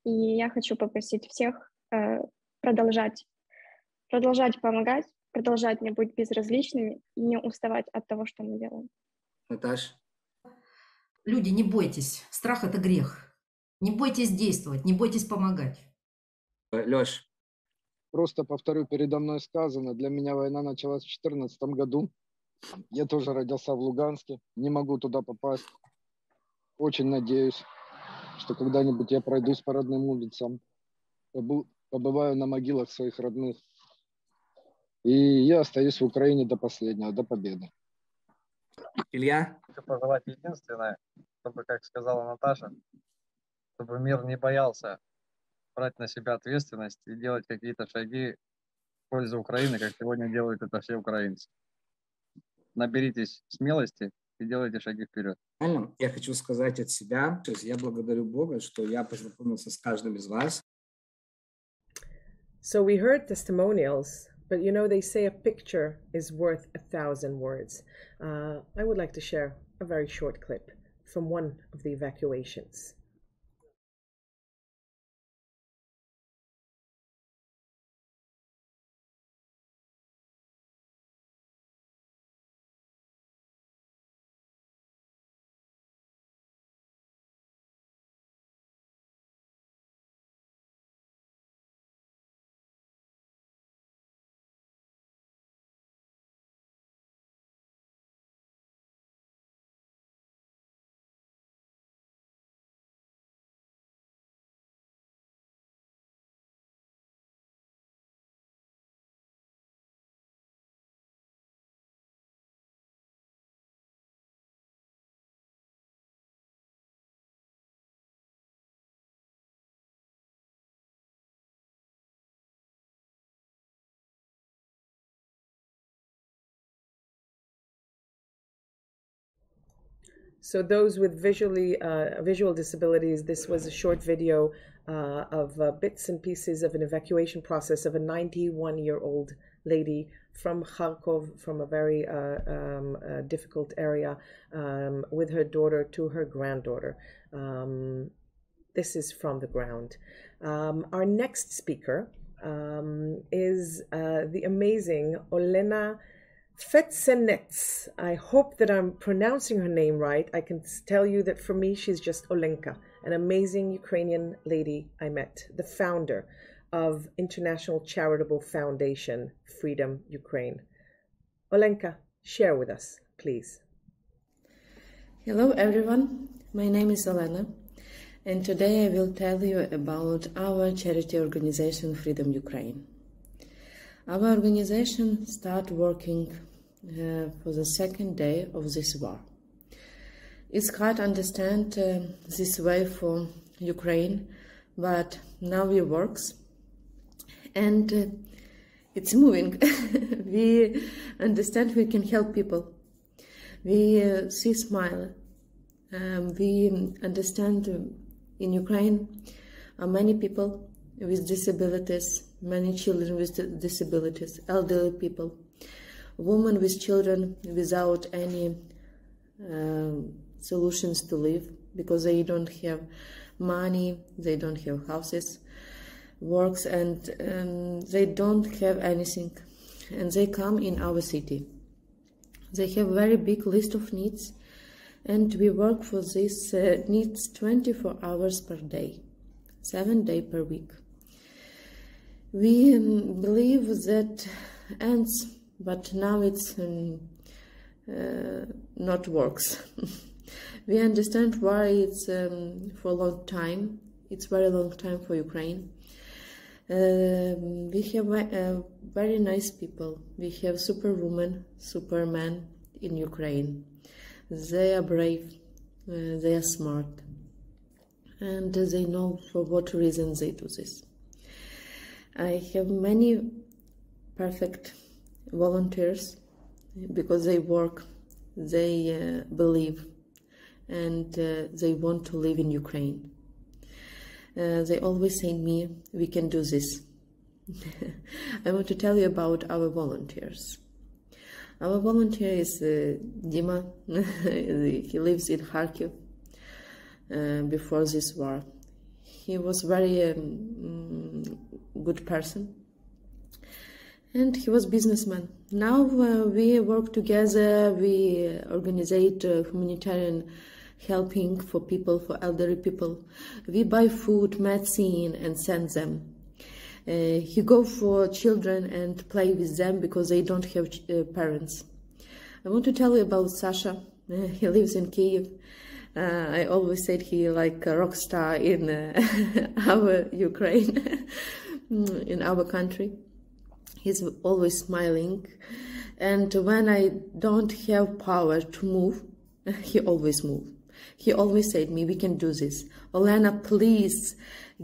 И я хочу попросить всех продолжать помогать, продолжать не быть безразличными и не уставать от того, что мы делаем. Наташ. Люди, не бойтесь. Страх – это грех. Не бойтесь действовать, не бойтесь помогать. Лёш. Просто повторю передо мной сказано. Для меня война началась в 2014 году. Я тоже родился в Луганске. Не могу туда попасть. Очень надеюсь, что когда-нибудь я пройдусь по родным улицам. Побываю на могилах своих родных. И я остаюсь в Украине до последнего, до победы. Илья? Хочу пожелать единственное, чтобы, как сказала Наташа, чтобы мир не боялся брать на себя ответственность и делать какие-то шаги в пользу Украины, как сегодня делают это все украинцы. Наберитесь смелости и делайте шаги вперед. Я хочу сказать от себя, то есть я благодарю Бога, что я познакомился с каждым из вас. So we heard testimonials, but you know, they say a picture is worth 1,000 words. I would like to share a very short clip from one of the evacuations. So those with visual disabilities, this was a short video of bits and pieces of an evacuation process of a 91-year-old lady from Kharkov, from a very difficult area, with her daughter to her granddaughter. This is from the ground. Our next speaker is the amazing Olena Fetsenets. I hope that I'm pronouncing her name right. I can tell you that for me, she's just Olenka, an amazing Ukrainian lady I met, the founder of International Charitable Foundation, Freedom Ukraine. Olenka, share with us, please. Hello, everyone. My name is Olena, and today I will tell you about our charity organization, Freedom Ukraine. Our organization started working for the second day of this war. It's hard to understand this way for Ukraine, but now it works and it's moving. We understand we can help people. We see smile. We understand in Ukraine many people with disabilities, many children with disabilities, elderly people, women with children without any solutions to live because they don't have money, they don't have houses, works, and they don't have anything. And they come in our city. They have a very big list of needs, and we work for these needs 24 hours per day, 7 days per week. We believe that ends, but now it's not works. We understand why it's for a long time. It's very long time for Ukraine. We have very nice people. We have superwoman, superman in Ukraine. They are brave, they are smart, and they know for what reason they do this. I have many perfect volunteers because they work, they believe, and they want to live in Ukraine. They always say to me, we can do this. I want to tell you about our volunteers. Our volunteer is Dima. He lives in Kharkiv before this war. He was very good person, and he was businessman. Now we work together. We organize humanitarian helping for people, for elderly people. We buy food, medicine, and send them. He go for children and play with them because they don't have parents. I want to tell you about Sasha. He lives in Kyiv. I always said he like a rock star in our Ukraine, in our country. He's always smiling. And when I don't have power to move, he always moves. He always said to me, we can do this. Olena, please,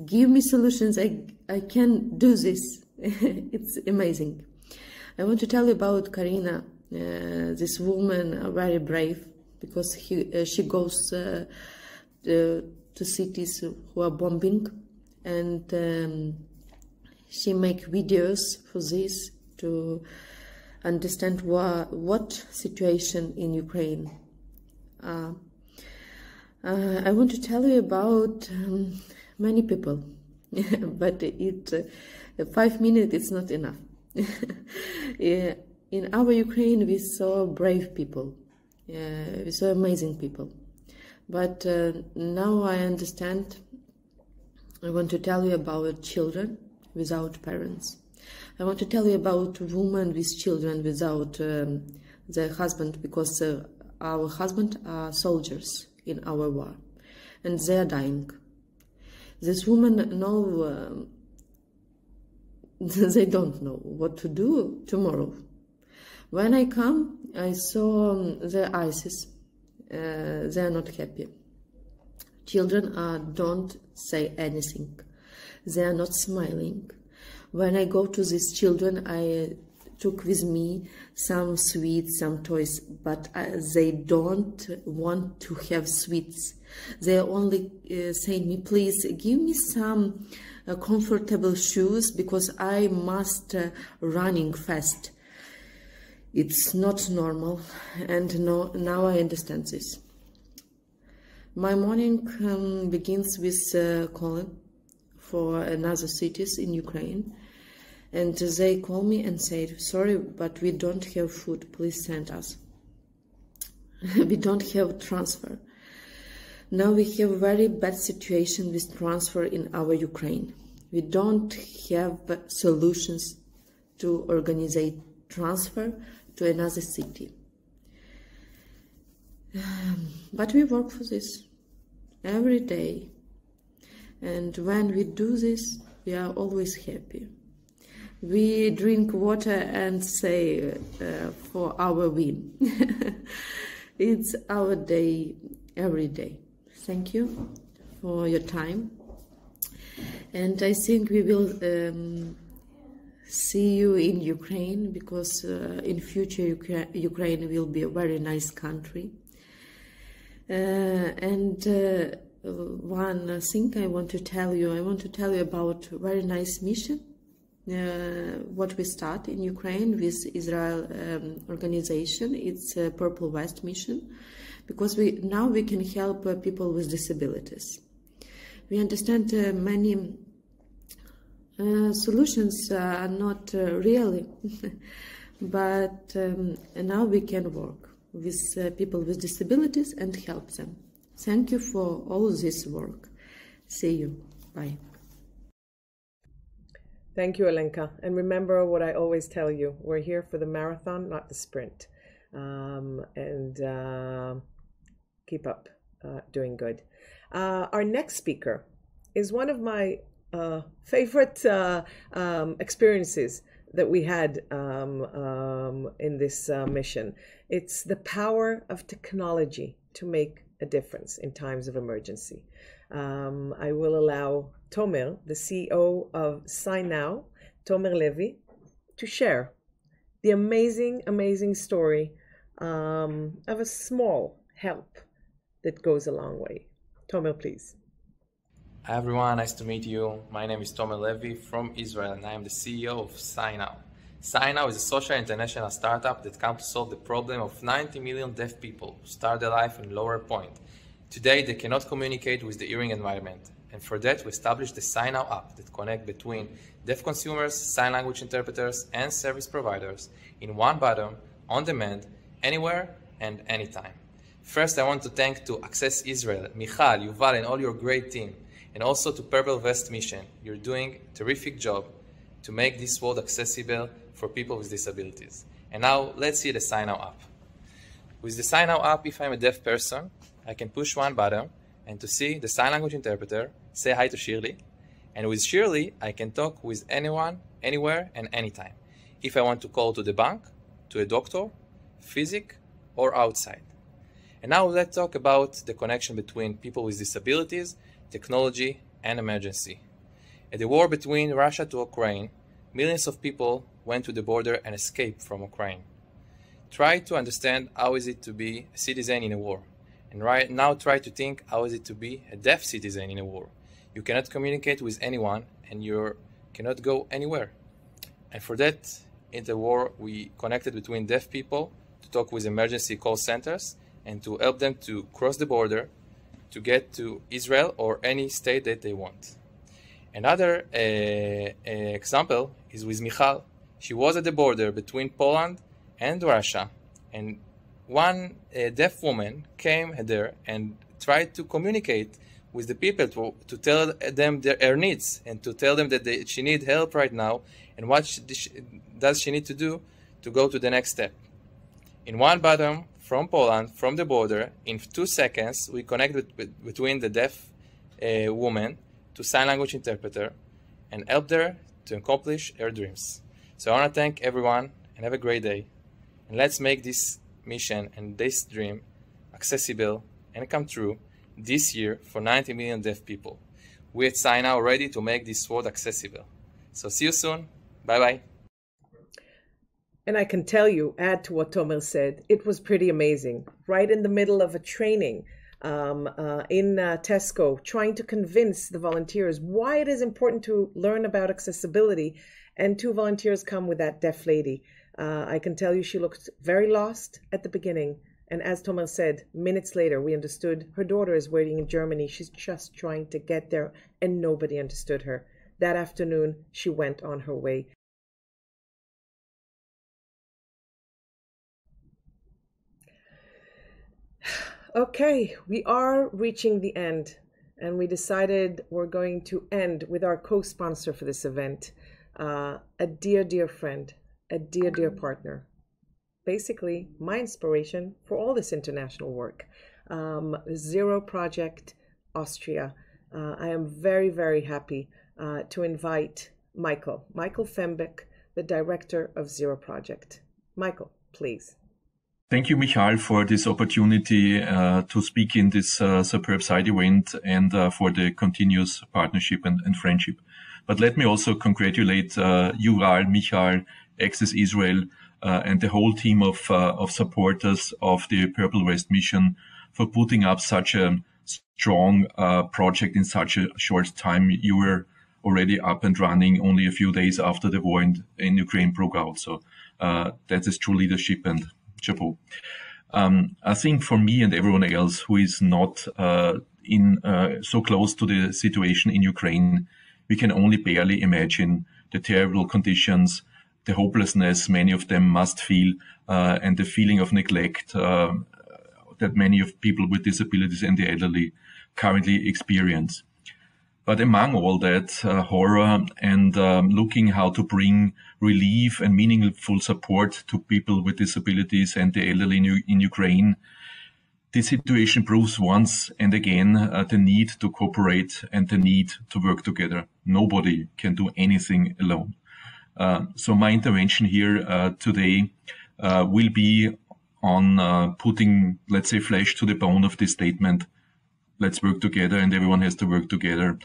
give me solutions. I can do this. It's amazing. I want to tell you about Karina, this woman, very brave, because she goes to cities who are bombing, and she make videos for this to understand what situation in Ukraine. I want to tell you about many people, but 5 minutes it's not enough. In our Ukraine, we saw brave people, we saw amazing people. But now I understand. I want to tell you about children without parents. I want to tell you about women with children without their husband, because our husbands are soldiers in our war, and they are dying. This woman know they don't know what to do tomorrow. When I come, I saw their eyes. They are not happy. Children don't say anything. They are not smiling. When I go to these children, I took with me some sweets, some toys, but they don't want to have sweets. They only saying me, please give me some comfortable shoes because I must running fast. It's not normal, and now I understand this. My morning begins with calling for another cities in Ukraine, and they call me and say, sorry, but we don't have food, please send us. We don't have transfer. Now we have very bad situation with transfer in our Ukraine. We don't have solutions to organize transfer to another city. But we work for this every day. And when we do this, we are always happy. We drink water and say for our win. It's our day every day. Thank you for your time. And I think we will see you in Ukraine, because in future Ukraine will be a very nice country. And one thing I want to tell you about very nice mission what we start in Ukraine with Israel organization. It's a Purple Vest mission, because now we can help people with disabilities. We understand many solutions are not really, but now we can work with people with disabilities and help them. Thank you for all this work. See you. Bye. Thank you, Alenka. And remember what I always tell you, we're here for the marathon, not the sprint. Keep up doing good. Our next speaker is one of my favorite experiences that we had in this mission. It's the power of technology to make a difference in times of emergency. I will allow Tomer, the CEO of Sign Now, Tomer Levy, to share the amazing, amazing story of a small help that goes a long way. Tomer, please. Hi everyone, nice to meet you. My name is Tomer Levy from Israel, and I am the CEO of Sign Now. Sign Now is a social international startup that comes to solve the problem of 90 million deaf people who start their life in lower point. Today, they cannot communicate with the hearing environment, and for that we established the Sign Now app that connects between deaf consumers, sign language interpreters, and service providers in one button, on demand, anywhere and anytime. First, I want to thank to Access Israel, Michal, Yuval, and all your great team, and also to Purple Vest Mission. You're doing a terrific job to make this world accessible for people with disabilities. And now, let's see the Sign Now app. With the Sign Now app, if I'm a deaf person, I can push one button and to see the sign language interpreter say hi to Shirley. And with Shirley, I can talk with anyone, anywhere, and anytime. If I want to call to the bank, to a doctor, physic, or outside. And now let's talk about the connection between people with disabilities, technology, and emergency. At the war between Russia to Ukraine, millions of people went to the border and escaped from Ukraine. Try to understand how is it to be a citizen in a war. And right now try to think how is it to be a deaf citizen in a war. You cannot communicate with anyone and you cannot go anywhere. And for that, in the war, we connected between deaf people to talk with emergency call centers and to help them to cross the border to get to Israel or any state that they want. Another example is with Michal. She was at the border between Poland and Russia, and one deaf woman came there and tried to communicate with the people to tell them her needs and to tell them that she needs help right now and what does she need to do to go to the next step. In one button from Poland, from the border, in 2 seconds, we connect between the deaf woman to sign language interpreter and help her to accomplish her dreams. So I want to thank everyone and have a great day. And let's make this mission and this dream accessible and come true this year for 90 million deaf people. We at Sign Now are ready to make this world accessible. So see you soon. Bye-bye. And I can tell you, add to what Tomer said, it was pretty amazing. Right in the middle of a training in Tesco, trying to convince the volunteers why it is important to learn about accessibility. And 2 volunteers come with that deaf lady. I can tell you she looked very lost at the beginning. And as Tomer said, minutes later, we understood her daughter is waiting in Germany. She's just trying to get there, and nobody understood her. That afternoon, she went on her way. Okay, we are reaching the end, and we decided we're going to end with our co-sponsor for this event, a dear, dear friend, a dear, dear partner. Basically, my inspiration for all this international work. Zero Project Austria. I am very, very happy to invite Michael Fembeck, the director of Zero Project. Michael, please. Thank you, Michal, for this opportunity to speak in this superb side event and for the continuous partnership and friendship. But let me also congratulate Yuval, Michal, Access Israel, and the whole team of supporters of the Purple West mission for putting up such a strong project in such a short time. You were already up and running only a few days after the war in Ukraine broke out. So that is true leadership and chapeau. I think for me and everyone else who is not so close to the situation in Ukraine, we can only barely imagine the terrible conditions, the hopelessness many of them must feel, and the feeling of neglect that many of people with disabilities and the elderly currently experience. But among all that horror and looking how to bring relief and meaningful support to people with disabilities and the elderly in Ukraine, this situation proves once and again the need to cooperate and the need to work together. Nobody can do anything alone. So my intervention here today will be on putting, let's say, flesh to the bone of this statement. Let's work together, and everyone has to work together.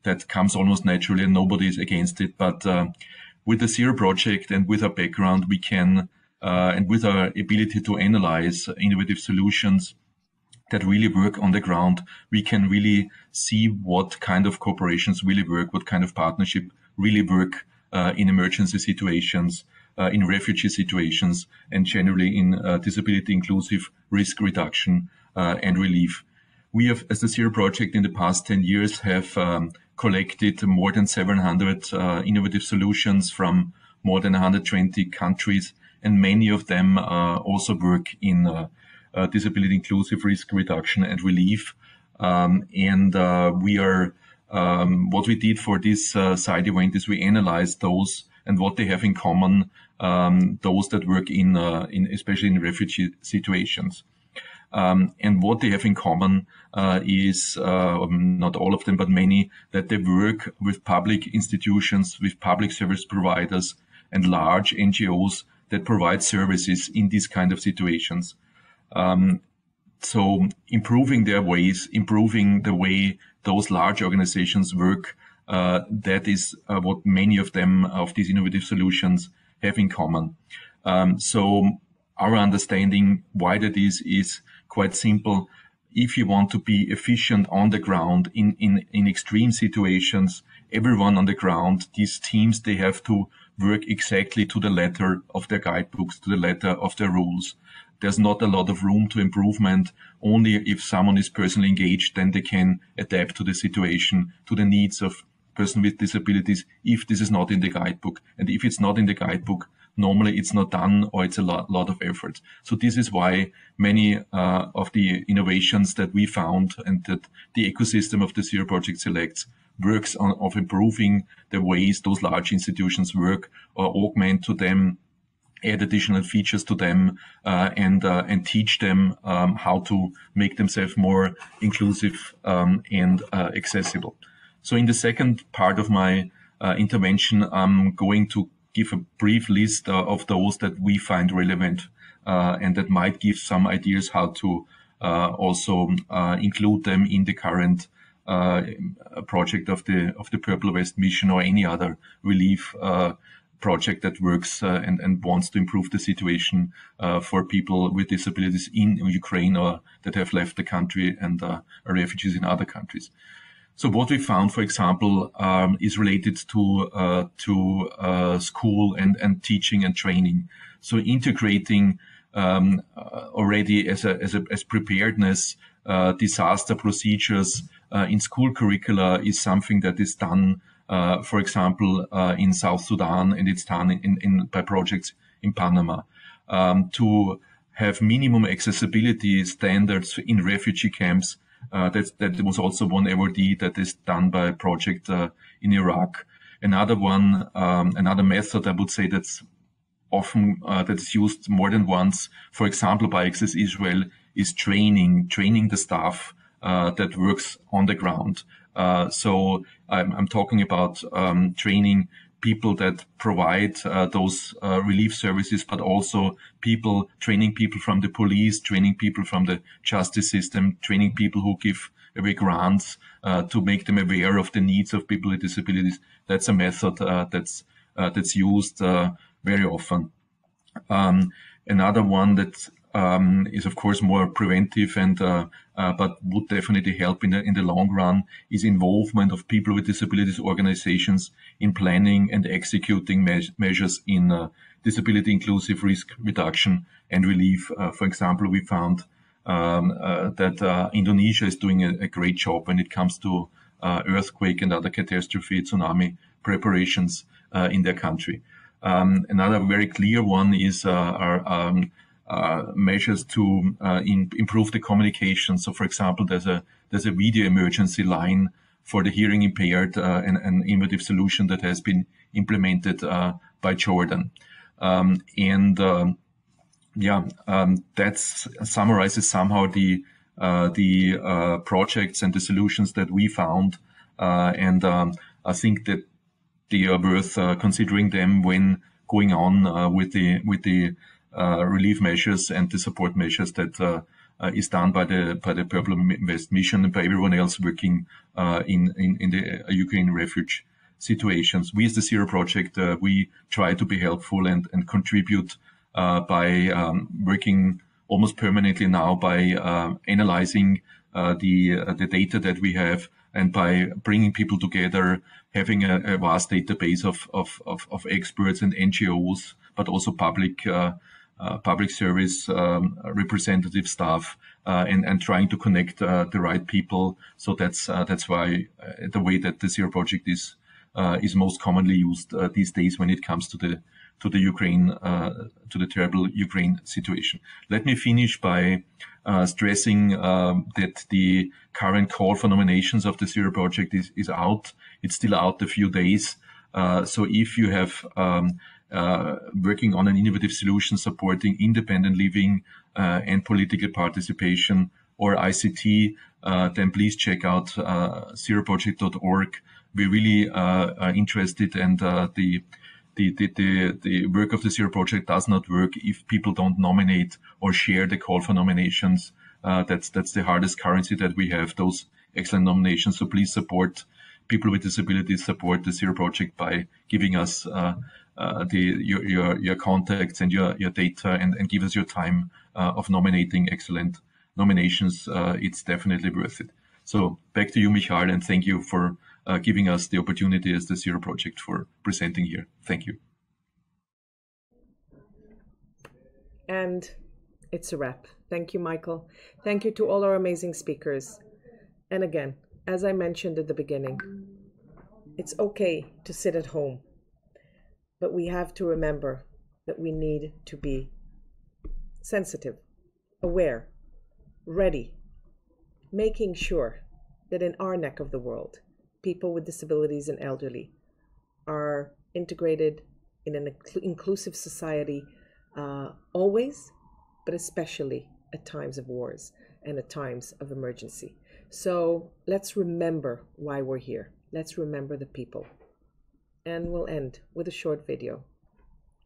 That comes almost naturally, and nobody is against it. But with the Zero Project and with our background, we can, and with our ability to analyze innovative solutions that really work on the ground, we can really see what kind of cooperations really work, what kind of partnership really work in emergency situations, in refugee situations, and generally in disability inclusive risk reduction and relief. We have, as the Zero Project in the past 10 years, have collected more than 700 innovative solutions from more than 120 countries, and many of them also work in disability inclusive risk reduction and relief. And we are, what we did for this side event is we analyzed those and what they have in common, those that work in especially in refugee situations. And what they have in common is, not all of them, but many, that they work with public institutions, with public service providers and large NGOs that provide services in these kind of situations. So improving their ways, improving the way those large organizations work, that is what many of them, of these innovative solutions, have in common. So our understanding why that is quite simple. If you want to be efficient on the ground in extreme situations, everyone on the ground, these teams, they have to work exactly to the letter of their guidebooks, to the letter of their rules. There's not a lot of room to improvement. Only if someone is personally engaged, then they can adapt to the situation, to the needs of person with disabilities, if this is not in the guidebook. And if it's not in the guidebook, normally it's not done, or it's a lot of effort. So this is why many of the innovations that we found and that the ecosystem of the Zero Project selects works of improving the ways those large institutions work, or augment to them, add additional features to them, and teach them how to make themselves more inclusive and accessible. So in the second part of my intervention, I'm going to give a brief list of those that we find relevant and that might give some ideas how to also include them in the current project of the Purple West mission or any other relief project that works and wants to improve the situation for people with disabilities in Ukraine or that have left the country and are refugees in other countries. So what we found, for example, is related to school and teaching and training. So integrating already as preparedness, disaster procedures in school curricula is something that is done, for example, in South Sudan, and it's done by projects in Panama. To have minimum accessibility standards in refugee camps, that was also one awardee that is done by a project in Iraq. Another one, another method I would say that's often that's used more than once, for example, by Access Israel, is training the staff that works on the ground. So I'm talking about training people that provide those relief services, but also training people from the police, training people from the justice system, training people who give away grants to make them aware of the needs of people with disabilities. That's a method that's used very often. Another one that is of course more preventive and but would definitely help in the long run is involvement of people with disabilities organizations in planning and executing measures in disability inclusive risk reduction and relief. For example, we found that Indonesia is doing a great job when it comes to earthquake and other catastrophe, tsunami preparations in their country. Another very clear one is measures to improve the communication. So, for example, there's a video emergency line for the hearing impaired, an innovative solution that has been implemented by Jordan. That summarizes somehow the projects and the solutions that we found, and I think that they are worth considering them when going on with the relief measures and the support measures that is done by the Purple Vest Mission and by everyone else working in the Ukraine refuge situations. We as the Zero Project, we try to be helpful and contribute by working almost permanently now by analyzing the data that we have and by bringing people together, having a vast database of experts and NGOs, but also public service representative staff, and trying to connect the right people. So that's why the way that the Zero Project is most commonly used these days when it comes to the Ukraine, to the terrible Ukraine situation. Let me finish by stressing that the current call for nominations of the Zero Project is out. It's still out a few days. So if you have working on an innovative solution supporting independent living and political participation or ICT, then please check out zeroproject.org. We're really interested, and the work of the Zero Project does not work if people don't nominate or share the call for nominations. That's the hardest currency that we have, those excellent nominations. So please support people with disabilities, support the Zero Project by giving us your contacts and your data, and give us your time of nominating excellent nominations. It's definitely worth it. So back to you, Michal, and thank you for giving us the opportunity as the Zero Project for presenting here. Thank you. And it's a wrap. Thank you, Michael. Thank you to all our amazing speakers. And again, as I mentioned at the beginning, it's okay to sit at home, but we have to remember that we need to be sensitive, aware, ready, making sure that in our neck of the world, people with disabilities and elderly are integrated in an inclusive society always, but especially at times of wars and at times of emergency. So let's remember why we're here. Let's remember the people. And we'll end with a short video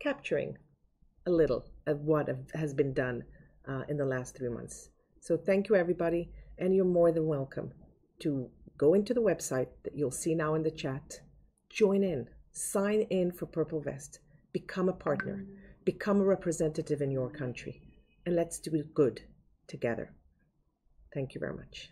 capturing a little of what has been done in the last 3 months. So thank you, everybody, and you're more than welcome to go into the website that you'll see now in the chat. Join in. Sign in for Purple Vest. Become a partner. Become a representative in your country. And let's do good together. Thank you very much.